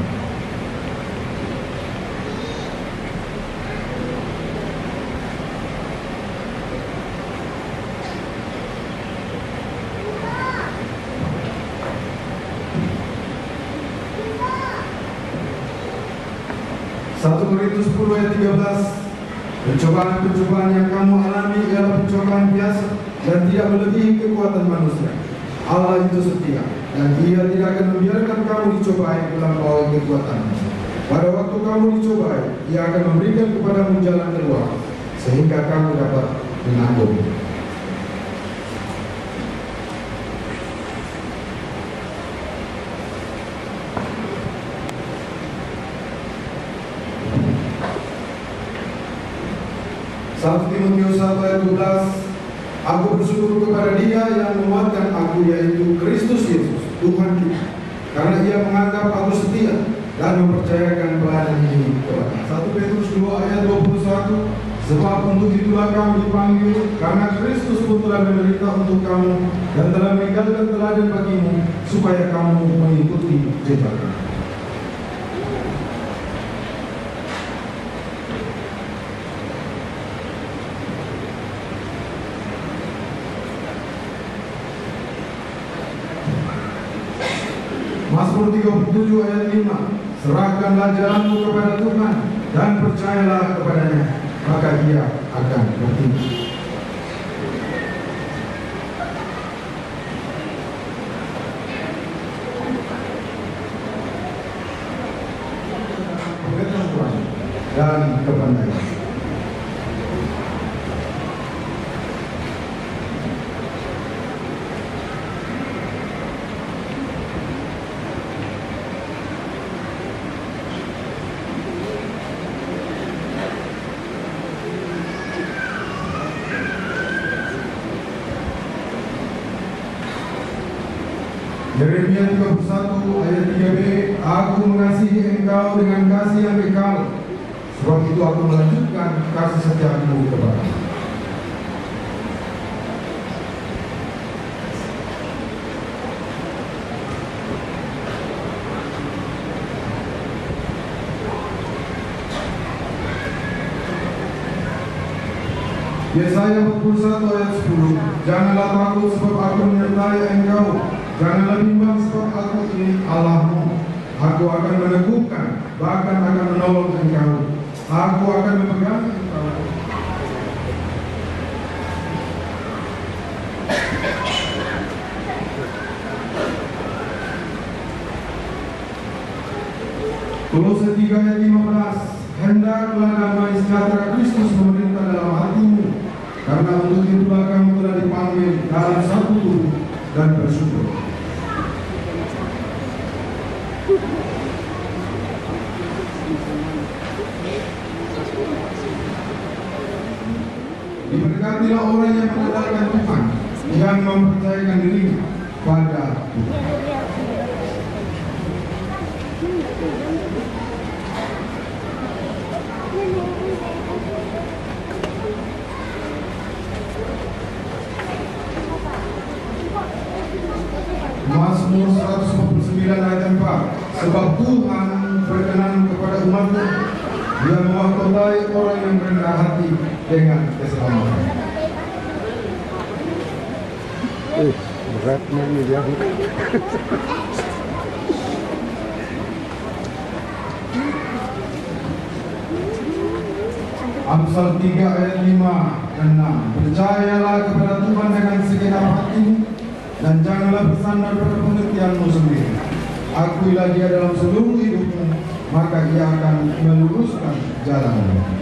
Korintus 10 ayat 13, pencobaan-pencobaan yang kamu alami ialah pencobaan biasa dan tidak melebihi kekuatan manusia. Allah itu setia dan Dia tidak akan membiarkan kamu dicobai melampaui kekuatanmu. Pada waktu kamu dicobai, Dia akan memberikan kepadamu jalan keluar sehingga kamu dapat menanggung. Timotius 1 ayat 12, aku bersyukur kepada Dia yang menguatkan aku, yaitu Kristus Yesus Tuhan kita, karena Ia menganggap aku setia dan mempercayakan pelayanan ini kepada. 1 Petrus 2 ayat 21, sebab untuk itulah kamu dipanggil, karena Kristus pun telah menderita untuk kamu dan telah meninggalkan teladan bagimu, supaya kamu mengikuti jejaknya. Mazmur 37 ayat 5, serahkanlah jalanmu kepada Tuhan dan percayalah kepadanya, maka Dia akan bertindak. Pengetahuan dan kepandaian. Yeremia 31 ayat 3b, aku mengasihi engkau dengan kasih yang kekal, sebab itu aku melanjutkan kasih setiaku kepadamu. Yesaya 41 ayat 10, janganlah takut sebab aku menyertai engkau, janganlah bimbang sebab aku ini Allahmu. Aku akan meneguhkan, bahkan akan menolong engkau. Aku akan memegang engkau. Kolose 3 ayat 15, hendaklah damai sejahtera Kristus memerintah dalam hatimu, karena untuk itulah kamu telah dipanggil dalam satu tubuh dan bersyukur. Diberkatilah orang yang mengandalkan Tuhan, yang mempercayakan dirinya pada Tuhan. Mazmur 149 ayat 4, sebab Tuhan berkenan kepada umat-Nya, Dia memahkotai orang yang rendah hati dengan keselamatan. Beratnya ini dia. Amsal 3 ayat 5 dan 6, percayalah kepada Tuhan dengan segenap hatimu dan janganlah bersandar pada pengertianmu sendiri. akuilah dia dalam seluruh hidupmu, maka ia akan meluruskan jalanmu.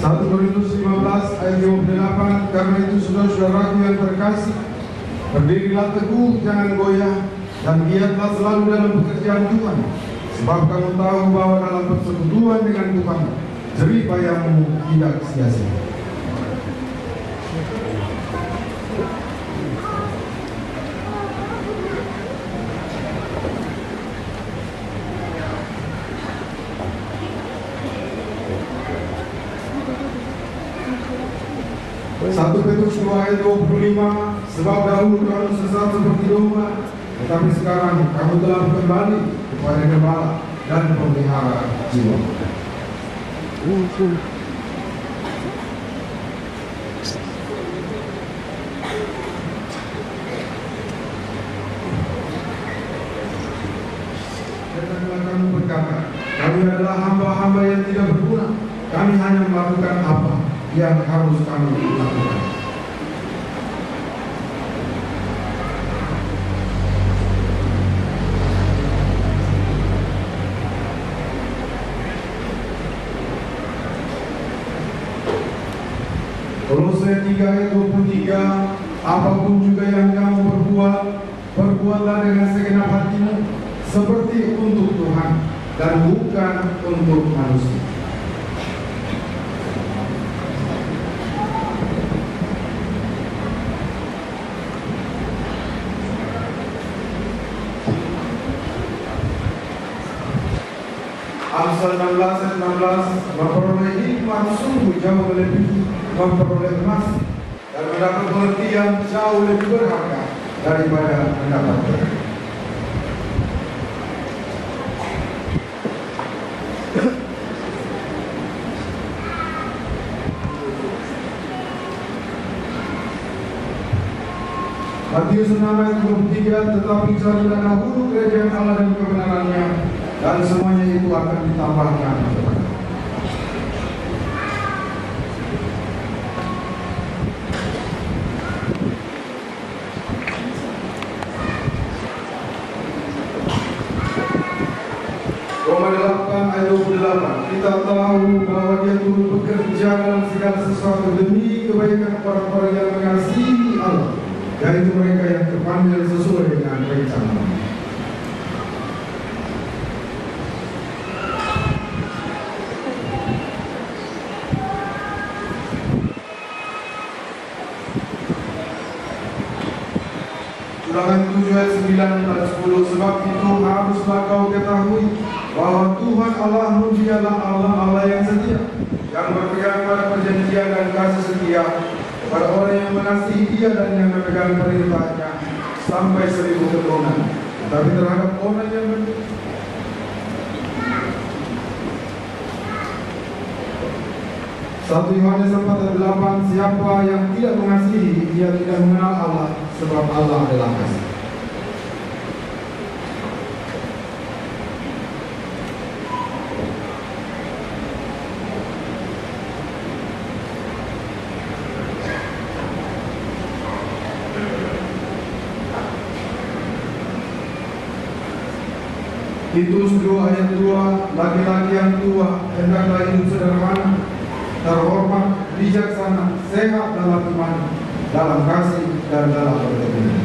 Satu Korintus 15 ayat 58. Karena itu saudara-saudaraku yang terkasih, berdirilah teguh, jangan goyah, dan giatlah selalu dalam pekerjaan Tuhan, sebab kamu tahu bahwa dalam persekutuan dengan Tuhan jerih payahmu tidak sia-sia. Satu Petrus 2 ayat 25. Sebab dahulu kamu sesat seperti domba, tetapi sekarang kamu telah kembali kepada Gembala dan Pemelihara jiwa. Janganlah kamu berkata, kami adalah hamba-hamba yang tidak berguna. Kami hanya melakukan apa yang harus kami lakukan. Kolose 3 ayat 23. Apapun juga yang kamu perbuat, perbuatlah dengan segenap hatimu, seperti untuk Tuhan dan bukan untuk manusia. Amsal 16 ayat 16. Memperoleh hikmat sungguh jauh lebih memperoleh emas, dan mendapat pengertian jauh lebih berharga daripada mendapat perak. Matius 6 ayat 23. Tetapi carilah dahulu kerajaan Allah dan kebenarannya, dan semuanya itu akan ditambahkan kepadamu. Roma 8 ayat 28. Kita tahu bahwa dia turut bekerja dalam segala sesuatu demi kebaikan orang-orang yang mengasihi Allah, yaitu mereka yang terpanggil sesuai dengan rencana. Ulangan 7 ayat 9 dan 10. Sebab itu haruslah kau ketahui bahwa Tuhan Allahmu dialah Allah yang setia, yang berpegang pada perjanjian dan kasih setia kepada orang yang mengasihi Dia dan yang memegang perintahnya sampai 1000 keturunan. Tapi terhadap orang yang Satu Yohanes 4 ayat 8. Siapa yang tidak mengasihi, dia tidak mengenal Allah, sebab Allah adalah kasih. Titus 2 ayat 2. Laki-laki yang tua hendaklah hidup sederhana, terhormat, bijaksana, sehat dalam iman, dalam kasih, dan dalam perkebunan.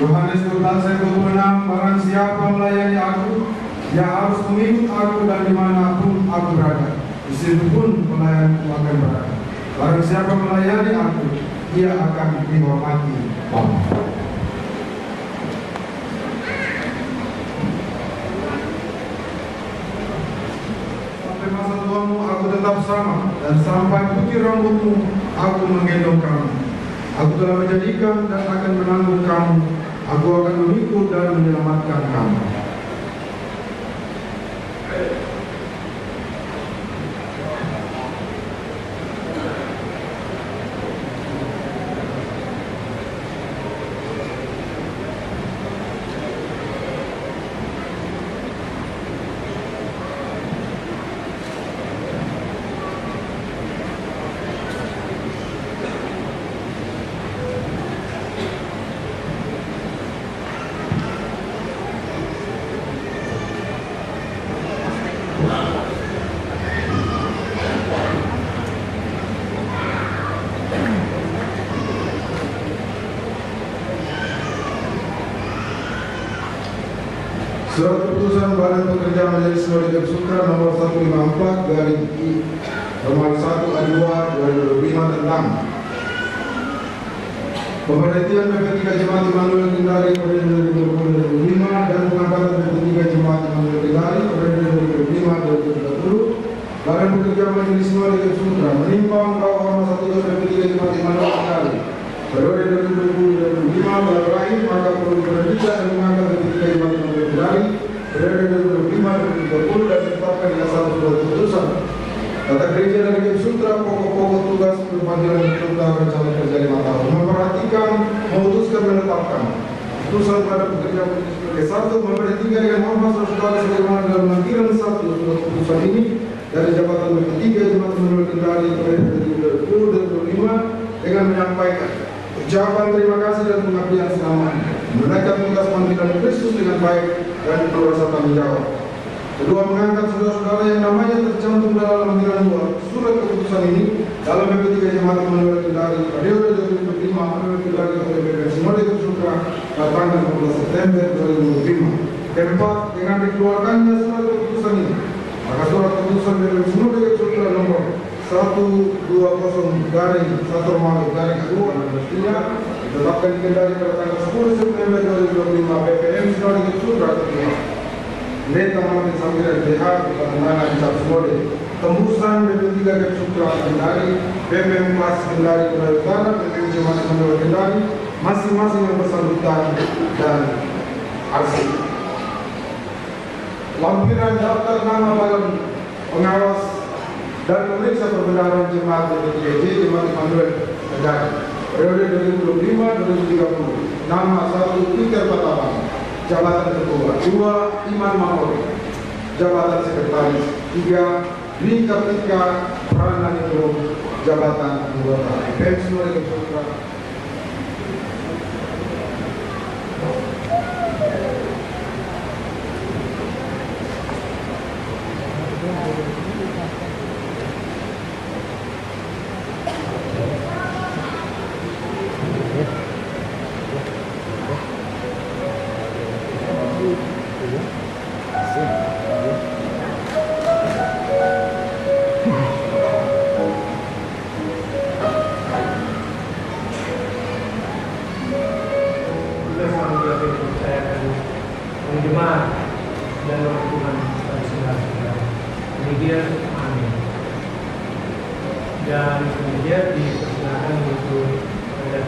Yohanes 12 ayat 26. Barang siapa melayani aku, dia harus mengikut aku, dan dimanapun aku berada, di situ pun pelayanku akan berada. Barang siapa melayani aku, dia akan dihormati Bapa. Sampai masa tuamu aku tetap sama, dan sampai putih rambutmu aku menggendong kamu. Aku telah menjadikan dan akan menanggung kamu. Aku akan memikul dan menyelamatkan kamu. Surat Keputusan Badan Pekerja Majelis Sinode Sutra nomor 154 garing I nomor 1A2 2025 tentang pemberhentian PP3 Jemaat Immanuel Kendari periode 2025 dan pengangkatan PP3 Jemaat Immanuel Kendari periode 2025-2030. Badan Pekerja Majelis Sinode Sutra menimpa bahwa satu PP3 Jemaat Immanuel Kendari periode 2020-2025 berakhir, maka perlu diberhentikan dan mengangkat PP3 Jemaat Immanuel Kendari periode 2025-2030 dan ditetapkan dengan satu surat keputusan. Tata Gereja dari GEP Sutra pokok-pokok tugas panggilan tentang rencana kerja 5 tahun memperhatikan, memutuskan, menetapkan keputusan pada pekerja Majelis Sinode satu memberhentikan dengan hormat saudara sebagaimana dalam lampiran 1 surat keputusan ini dari jabatan PP3 Jemaat Immanuel Kendari periode 2020-2025 dengan menyampaikan ucapan terima kasih dan pengabdian selamanya, menunaikan tugas panggilan Kristus dengan baik dan penuh rasa tanggung jawab. Kedua, mengangkat saudara-saudara yang namanya tercantum dalam lampiran 2 surat keputusan ini dalam PP3 Jemaat Immanuel Kendari periode 2025 Immanuel Kendari oleh BPM Sinode Sutra pada tanggal 15 September 2025. Keempat, dengan dikeluarkannya surat keputusan ini, maka surat keputusan BPM Sinode Sutra nomor 120 garing 1 Maret garing 2 dan mestinya ditetapkan di Kendari pada tanggal 10 September 2025. BPM Sinode Sutra kedua Pendeta Muhammad Sambiran BH Kepandangan Cap Sinode tembusan BP3 GEP Sutra Kendari, BPM Kelas Kendari Kendari Utara, BPM Jemaat Immanuel Kendari masing-masing yang bersangkutan dan arsip. Lampiran daftar nama badan pengawas dan memeriksa perbenaran jemaat BP3J Jemaat Immanuel Kendari periode 2025-2030. Nama 1 Peter Patabang, jabatan ketua. 2 Iman Mahori, jabatan sekretaris. 3 Dwi Kartika Prananingrum, jabatan anggota BPM Sinode Sutra. Jemaat dan Tuhan saudara-saudara. Kemudian amin. Dan kemudian dipersilakan untuk pada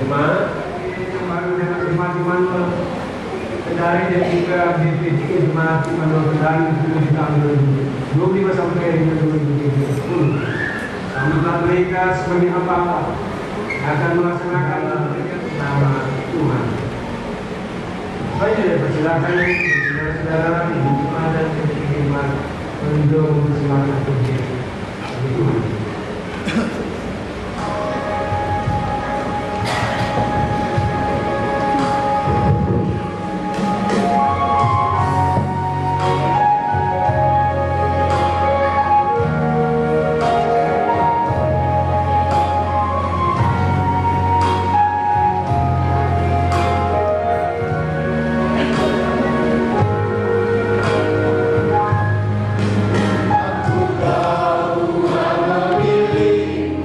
jemaat baru dengan Jemaat Immanuel Kendari dan juga BP3 Jemaat Immanuel Kendari di tahun 2025 sampai dengan 2010. Sambutlah mereka sebagai hamba akan melaksanakan nama Tuhan. Baik, persilakan saudara-saudara ibu jemaat dan jemaat untuk mempersilakan kerja Tuhan. Tuhan memilih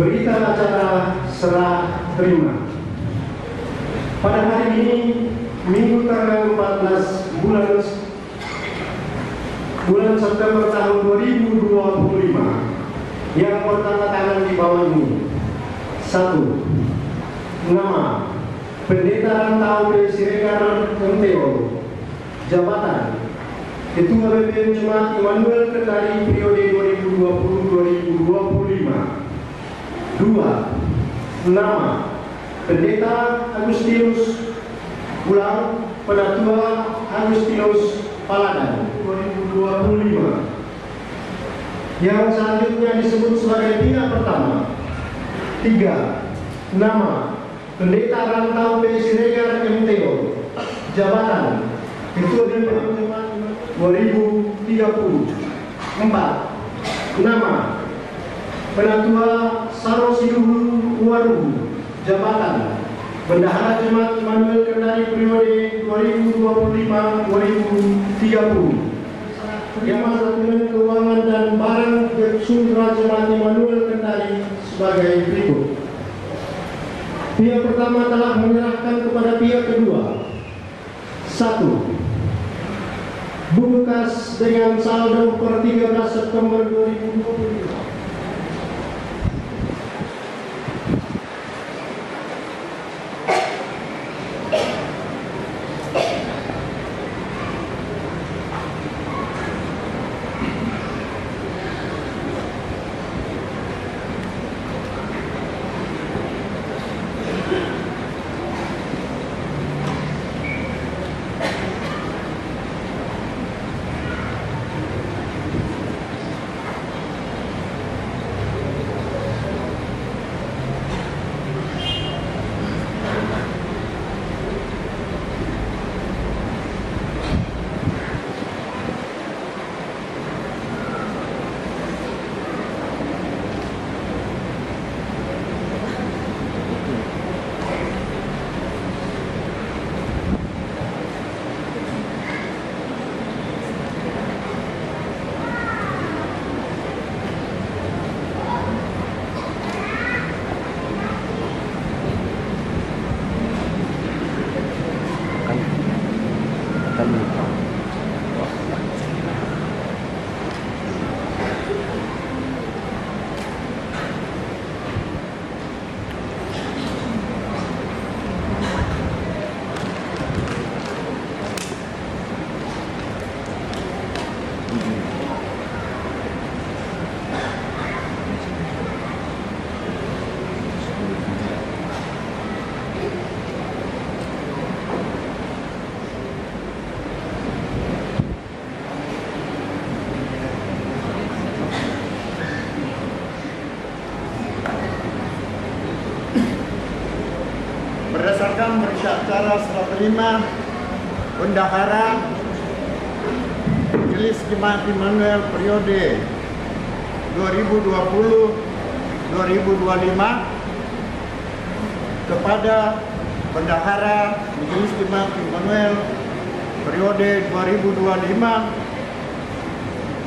Berita acara serah terima. Pada hari ini, Minggu tanggal 14 bulan September tahun 2025, yang bertanda tangan di bawah ini. 1. Nama Pendeta Rantau Siregar MTO. Jabatan Ketua BPM Jemaat Immanuel Kendari periode 2020-2025. 2. Nama Pendeta Agustinus Ulang Penatua Agustinus Paladan 2025. Yang selanjutnya disebut sebagai pihak pertama. 3. Nama Pendeta Rantau Siregar MTO. Jabatan Ketua BPM Jemaat 2030. 4. Nama Penatua Sarosiluhu Waruhu. Jabatan Bendahara Jemaat Immanuel Kendari periode 2025-2030. Yang manajemen keuangan dan barang Sumra Jemaat Immanuel Kendari sebagai berikut. Pihak pertama telah menyerahkan kepada pihak kedua. 1. Buku kas dengan saldo per 13 September 2025. Berdasarkan berita acara serah terima Bendahara Majelis Jemaat Immanuel periode 2020-2025 kepada Bendahara Majelis Jemaat Immanuel periode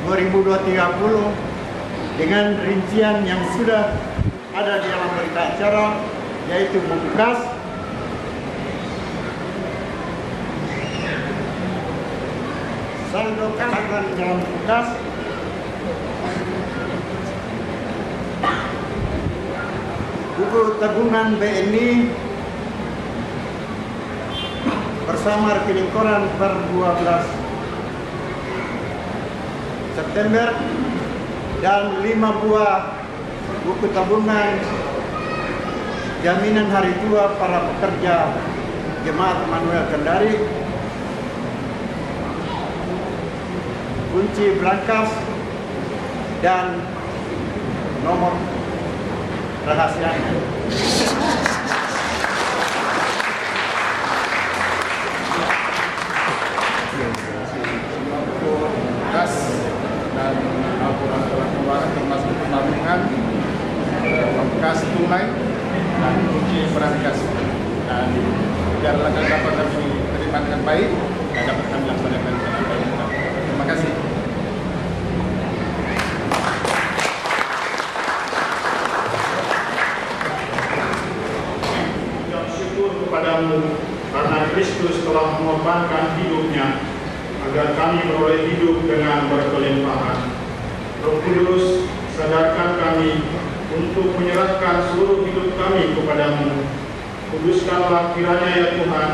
2025-2030 dengan rincian yang sudah ada di dalam berita acara, yaitu buku kas, saldo kas di dalam buku kas, buku tabungan BNI bersama rekening koran per 12 September, dan 5 buah buku tabungan jaminan hari tua para pekerja Jemaat Immanuel Kendari, kunci brankas, dan nomor rahasianya. Kas dan laporan keuangan termasuk tabungan, kas tunai dan kunci brankas, dan biar dapat kami terima dengan baik dan dapat kami laksanakan dengan baik. Terima kasih. mengorbankan hidupnya agar kami beroleh hidup dengan berkelimpahan. Roh Kudus, sadarkan kami untuk menyerahkan seluruh hidup kami kepadamu. Kuduskanlah kiranya ya Tuhan,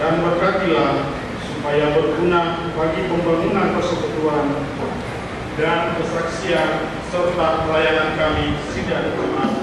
dan berkatilah supaya berguna bagi pembangunan persekutuan dan kesaksian serta pelayanan kami sidang jemaat.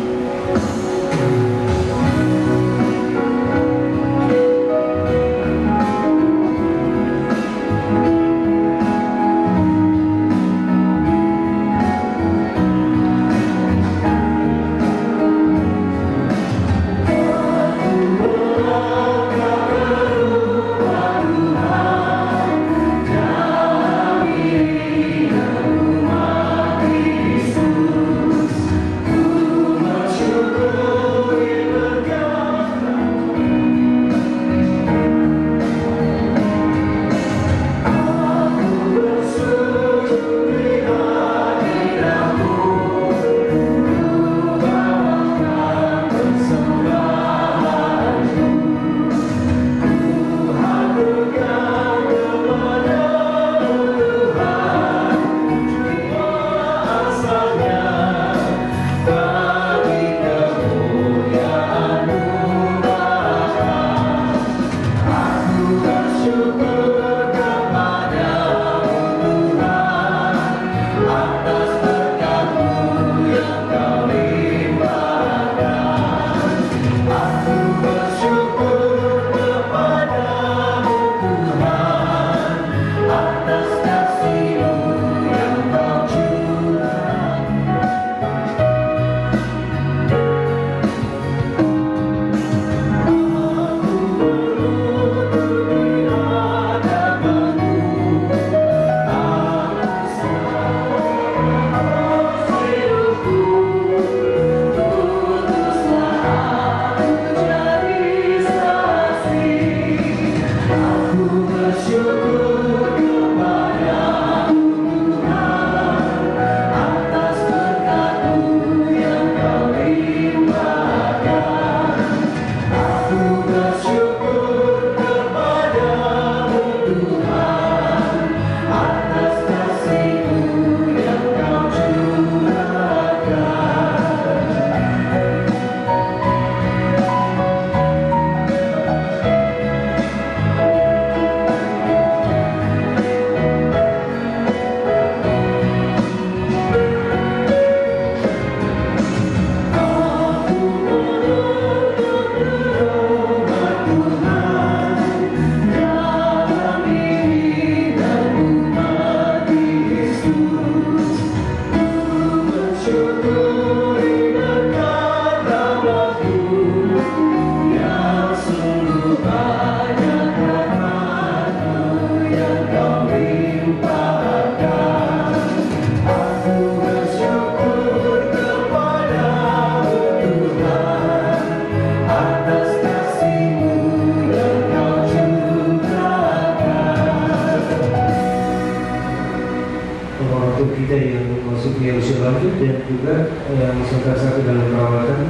dan juga yang saudara-saudara dalam perawatan,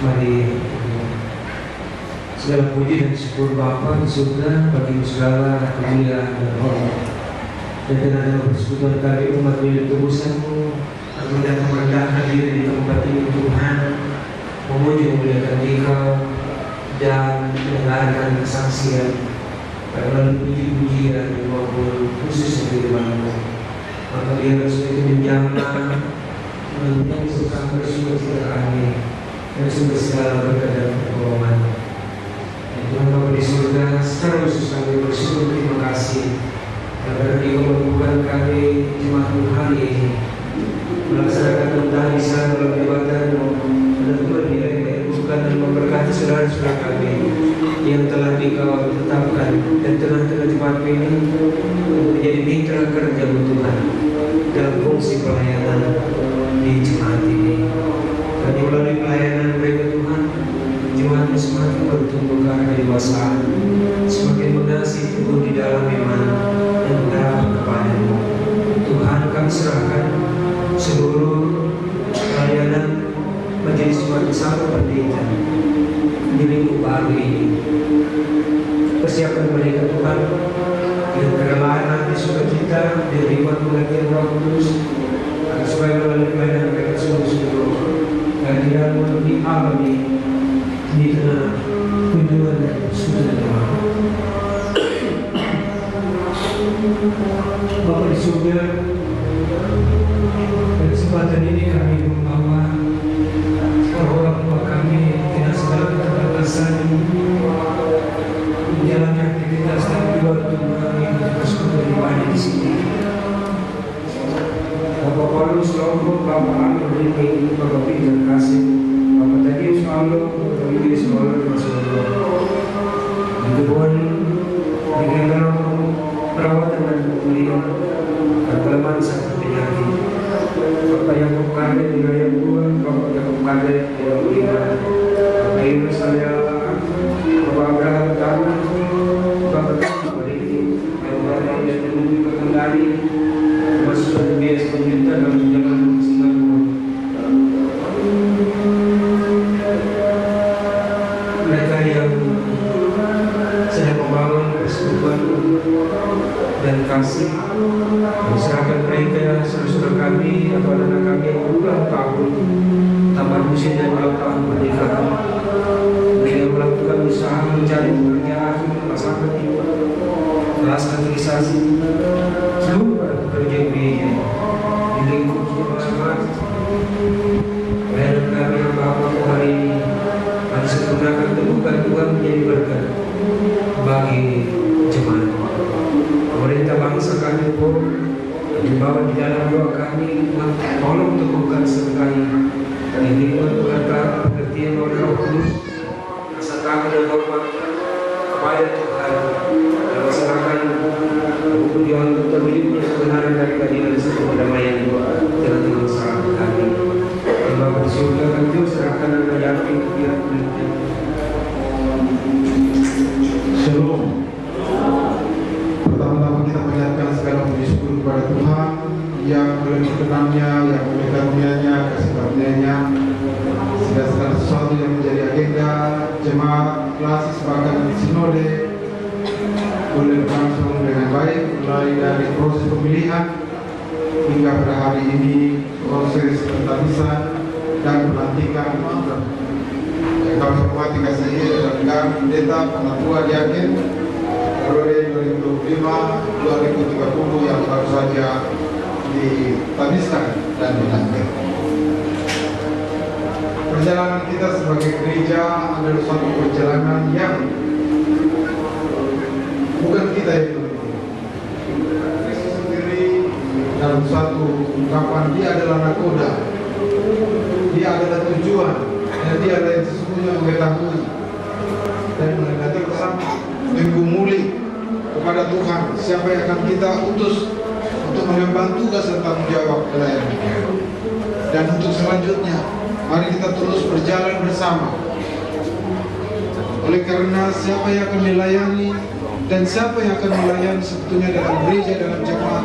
mari segala puji dan syukur Bapa di surga bagi segala kemuliaan dan hormat. Dan dengan dalam persekutuan kami umat milik tebusan-Mu, kami datang merendahkan diri di tempat ini Tuhan, memuji memuliakan Engkau dan mendengarkan kesaksian karena puji-pujian maupun khusus di firman-Mu. Maka biar itu menjaman menyusukan bersyukur kami dan sumber segala berkat dan pertolongan. Tuhan Bapa di surga, secara khusus kami bersyukur, terima kasih karena Engkau membukakan kami jemaat hari ini melaksanakan tentang bisa dalam ibadah dan berdiri bukan dan memberkati saudara-saudara kami yang telah Engkau tetapkan dan telah jemaat ini menjadi mitra kerja Tuhan dalam fungsi pelayanan di jemaat ini. Kami melalui pelayanan mereka Tuhan, jemaat semakin bertumbuh ke arah kedewasaan, semakin mengasihi tumbuh di dalam iman dan berharap kepada-Mu. Tuhan, kami serahkan seluruh pelayanan majelis jemaat bersama pendeta di lingkup baru ini. Persiapkan kita diberi waktu lagi Roh Kudus supaya melalui pelayanan mereka sungguh-sungguh dan tidak dialami di tengah kunjungan sudah Tuhan. Bapa di surga, pada kesempatan ini kami membawa orang tua kami dengan segala keterbatasan menjalani aktivitas dan juga untuk kami bersekutu ibadah di sini. Bapak Paulus selalu Bapak Anu beri Bapak Peter kasih Bapak Tadius selalu Bapak Idris selalu Rasulullah. Tuhan dengan dalam perawatan dan pemulihan dan kelemahan sakit penyakit. Bapak yang mengkade dengan yang buat, Bapak yang mengkade dengan beriman. Bapak Ibu saya, Bapak Abraham Tahu, Bapak Tahu Beriki, Bapak yang menunggu berkendali, masuk ke bias penjuta dalam jalan Singapura. Mereka yang sedang membangun persekutuan dan kasih serahkan mereka saudara kami atau anak kami yang berulang tahun tambah usia dan ulang tahun pernikahan. Mereka melakukan usaha mencari pekerjaan, pasangan hidup, kelas kategorisasi seluruh pekerja gereja di lingkup jemaat. Pelayanan kami yang bawa hari ini kami sempurnakan temukan Tuhan menjadi berkat bagi jemaat. Pemerintah bangsa kami pun dibawa di dalam doa kami, tolong teguhkan sertai lingkungan pengertian pengertian oleh Roh Kudus, rasa takut dan hormat kepada Tuhan dan masyarakat untuk yang terwujudnya kebenaran dari keadilan serta kedamaian di tengah-tengah masyarakat kami. Bapak di surga kami juga serahkan dan menyerahkan kebijakan penelitian. Shalom. Pertama-tama kita menyiapkan segala puji syukur kepada Tuhan yang boleh berkenannya, yang boleh karunia-Nya, kasih karunia-Nya, segala sesuatu yang menjadi agenda jemaat, klasis bahkan sinode boleh berlangsung dengan baik, mulai dari proses pemilihan hingga pada hari ini proses pentabisan dan pelantikan. Kami hormati kasih dan pendeta, penatua, diaken periode 2025-2030 yang baru saja ditabiskan dan dilantik. Perjalanan kita sebagai gereja adalah suatu perjalanan yang bukan kita yang menentukan. Kristus sendiri dalam suatu ungkapan, dia adalah nakoda, dia adalah tujuan, dan dia adalah yang sesungguhnya mengetahui dan mendekati bersama menggumuli kepada Tuhan siapa yang akan kita utus untuk mengemban tugas dan tanggung jawab pelayanan. Dan untuk selanjutnya, mari kita terus berjalan bersama. Oleh karena siapa yang akan melayani dan siapa yang akan melayani sebetulnya dalam gereja, dalam jemaat,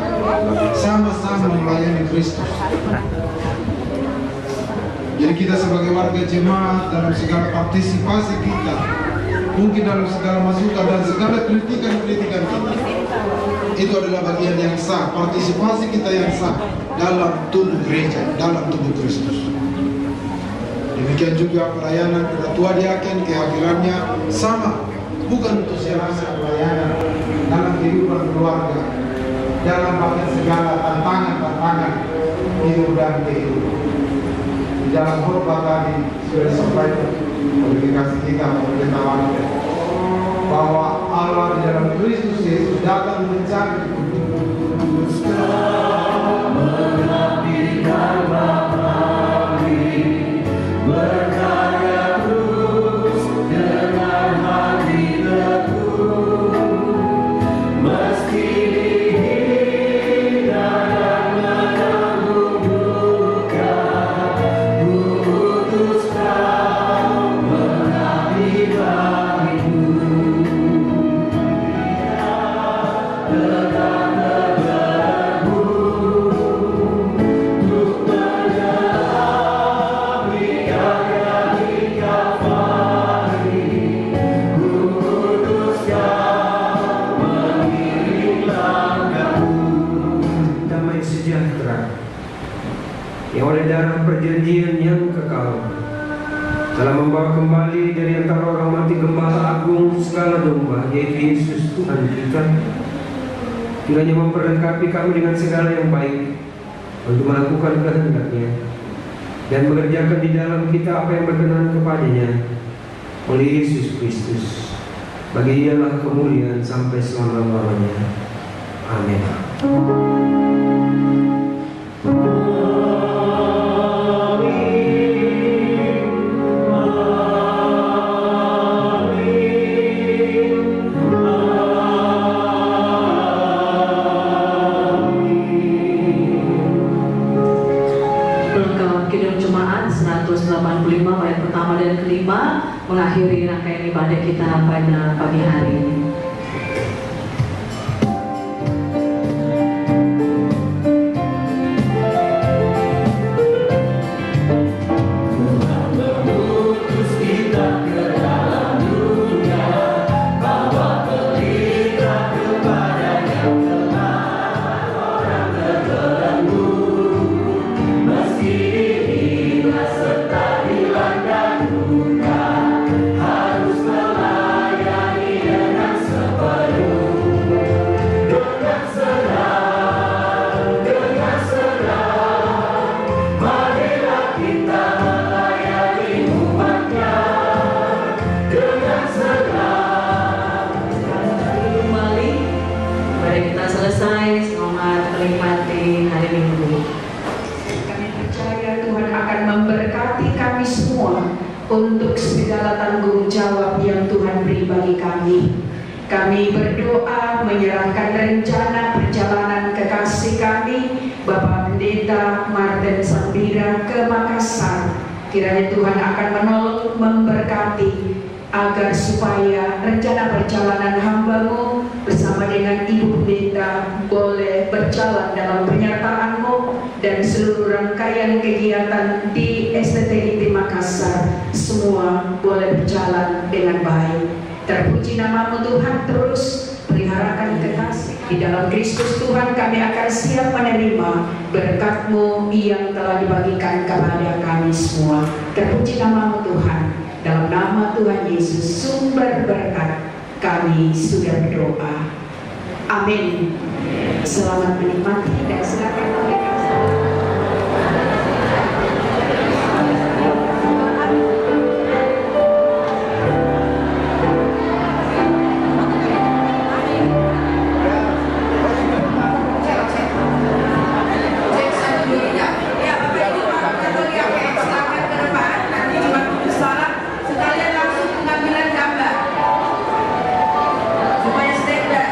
sama-sama melayani Kristus. Jadi kita sebagai warga jemaat dalam segala partisipasi kita, mungkin dalam segala masukan dan segala kritikan-kritikan kita, itu adalah bagian yang sah, partisipasi kita yang sah dalam tubuh gereja, dalam tubuh Kristus. Demikian juga pelayanan ketua diaken, kehadirannya sama, bukan untuk siapa pelayanan dalam kehidupan keluarga, dalam bahkan segala tantangan hidup dan kehidupan. Di dalam khotbah tadi sudah disampaikan oleh kasih kita pemberitahuan bahwa Allah di dalam Kristus Yesus datang mencari berkarya terus dengan hati teguh, meski dihina dan menanggung duka, ku utus kau mengabdi bagiku. Tetap yang sejahtera, yang oleh darah perjanjian yang kekal telah membawa kembali dari antara orang mati Gembala Agung segala domba, yaitu Yesus Tuhan kita. Kiranya memperlengkapi kami dengan segala yang baik untuk melakukan kehendak-Nya dan mengerjakan di dalam kita apa yang berkenan kepadanya oleh Yesus Kristus. Bagi Dialah kemuliaan sampai selama-lamanya. Amin. Ayat pertama dan kelima mengakhiri rangkaian ibadah kita pada pagi hari ini. Untuk segala tanggung jawab yang Tuhan beri bagi kami berdoa menyerahkan rencana perjalanan kekasih kami Bapak Pendeta Martin Sambira ke Makassar. Kiranya Tuhan akan menolong, memberkati agar supaya rencana perjalanan hamba-Mu bersama dengan Ibu Pendeta boleh berjalan dalam penyertaan-Mu dan seluruh rangkaian kegiatan di STTIP Makassar semua boleh berjalan dengan baik. Terpuji nama-Mu Tuhan, terus peliharakan kekasih di dalam Kristus Tuhan. Kami akan siap menerima berkat-Mu yang telah dibagikan kepada kami semua. Terpuji nama-Mu Tuhan. Dalam nama Tuhan Yesus sumber berkat kami sudah berdoa. Amin. Selamat menikmati dan silakan mereka. Supaya standar.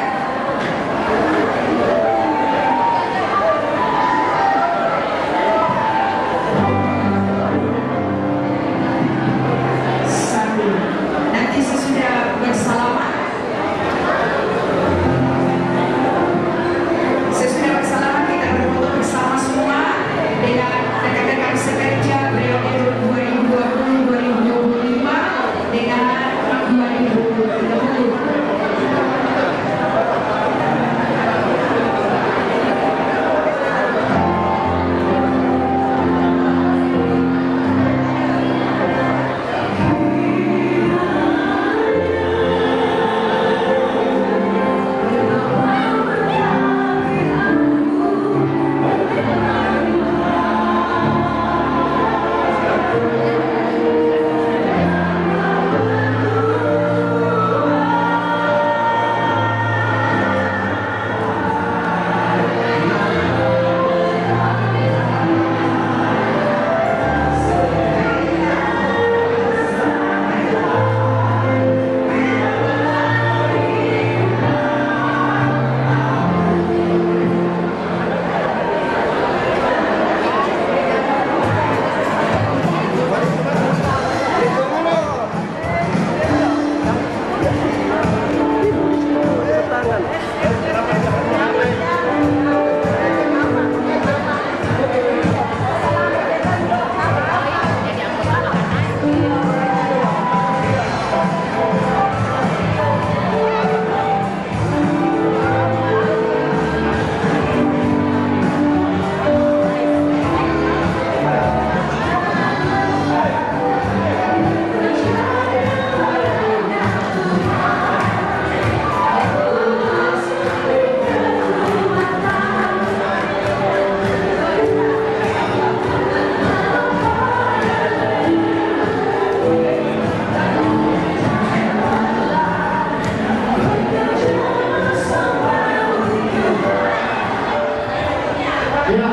Ya.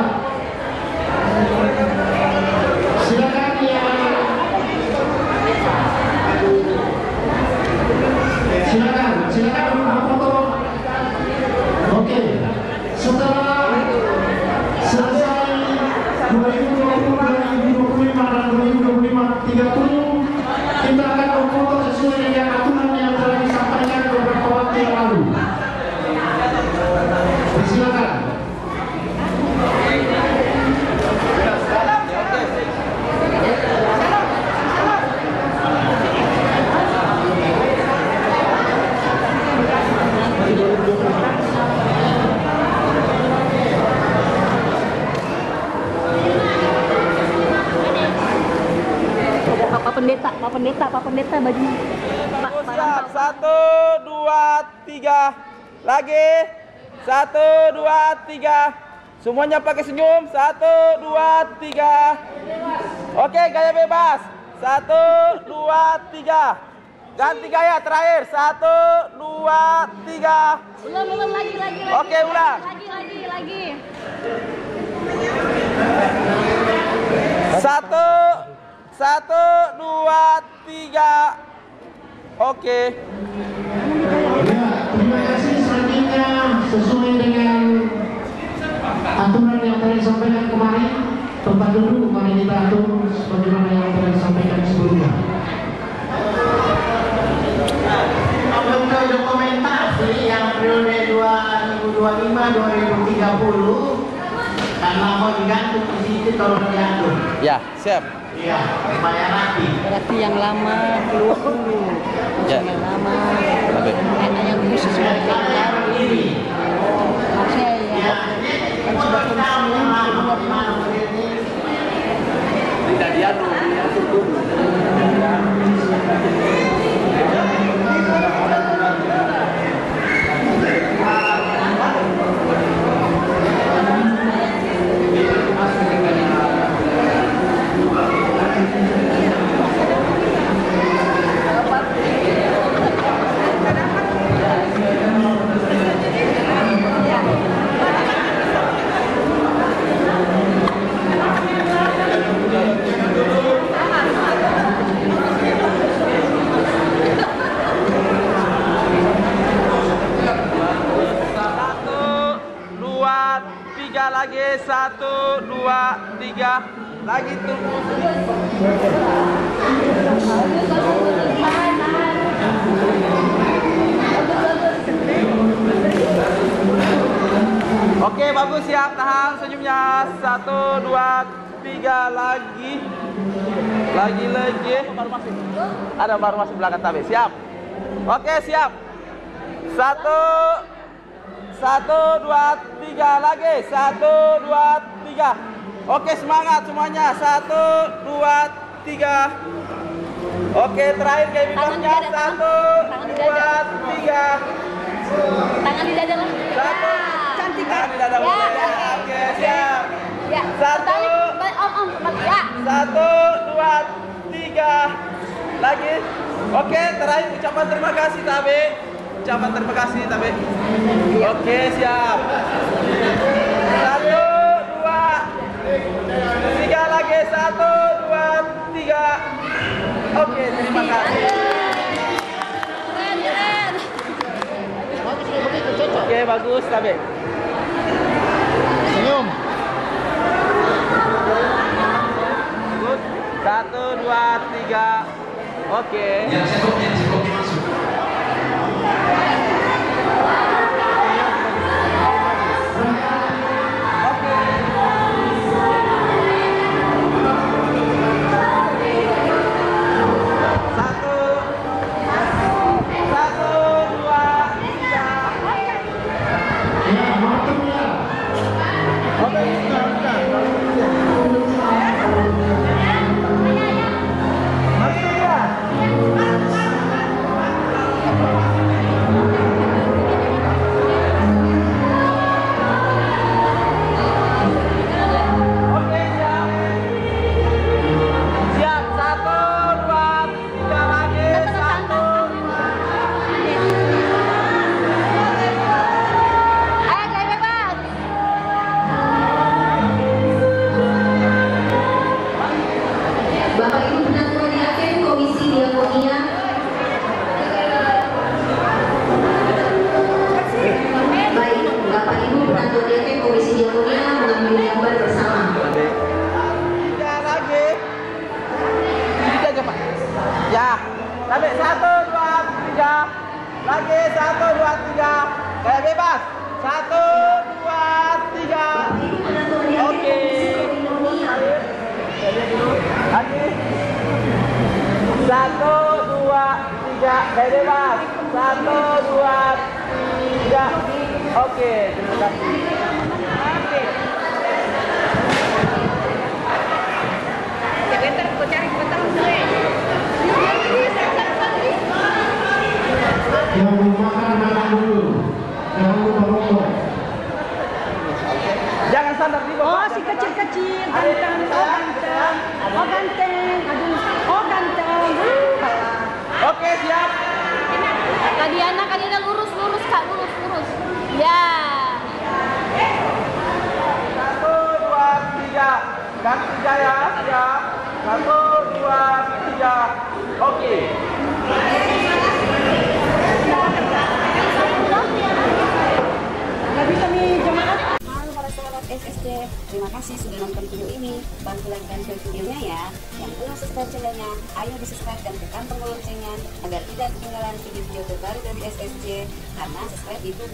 Silakan silakan foto. Oke. Setelah selesai 2020, 2025 dan 2025 30, kita akan berfoto sesuai dengan aturan yang telah disampaikan beberapa waktu yang lalu. Silakan. Pak Pendeta bajunya. Siap, 1, 2, 3. Lagi. 1, 2, 3. Semuanya pakai senyum. 1, 2, 3. Oke, gaya bebas. 1, 2, 3. Ganti gaya terakhir. 1, 2, 3. Belum lagi. Oke, ulang. Lagi. 1, 2, 3. Oke. Ya, terima kasih. Selanjutnya sesuai dengan aturan yang telah disampaikan kemarin, tempat duduk mari kita atur sebagaimana yang telah disampaikan sebelumnya. Untuk dokumentasi yang periode 2025-2030 karena mau digantung di situ tolong diatur. Ya, siap. Iya, supaya rapi. Berarti yang lama keluar dulu. Ya. Yang lama. Yang khusus buat yang baru ini. Maksudnya yang sudah pensiun keluar dulu. Tidak diatur dulu. Lagi 1, 2, 3 lagi tunggu. Oke, bagus, siap, tahan senyumnya. 1, 2, 3 lagi. Ada baru masih belakang tabe. Siap. Oke, siap. 1, 2, 3 lagi. 1, 2, 3. Oke, semangat semuanya. 1, 2, 3. Oke, terakhir kayak bebasnya. 1, 2, 3. Tangan di dada lah. 1. Cantik kan? Di dada boleh. Oke, siap. Ya. 1, ya. 1, 2, 3. Lagi. Oke, terakhir ucapan terima kasih Tabe. Ucapan terima kasih Tabe. Oke, siap. 1, 2, 3 lagi. 1, 2, 3. Oke, terima kasih. Oke, bagus Tabe. Senyum. Bagus. 1, 2, 3. Oke. Ya, saya kopi masuk. Oke, terima kasih. Sebentar, aku cari sebentar. Yang makan dulu. Jangan lupa rokok. Jangan sandar di bawah. Oh, si kecil-kecil, ganteng, oh ganteng, oh ganteng. Oke, siap. Kak Diana lurus Kak, lurus. Ya. 1, 2, 3. Ganti gaya, siap. 1, 2, 3. Oke. Nggak bisa nih jemaat. Halo para sahabat SSJ, terima kasih sudah nonton video ini. Bantu like dan share videonya ya. Yang belum subscribe channelnya, ayo di subscribe dan tekan tombol loncengnya agar tidak ketinggalan video-video terbaru dari SSJ. Karena subscribe itu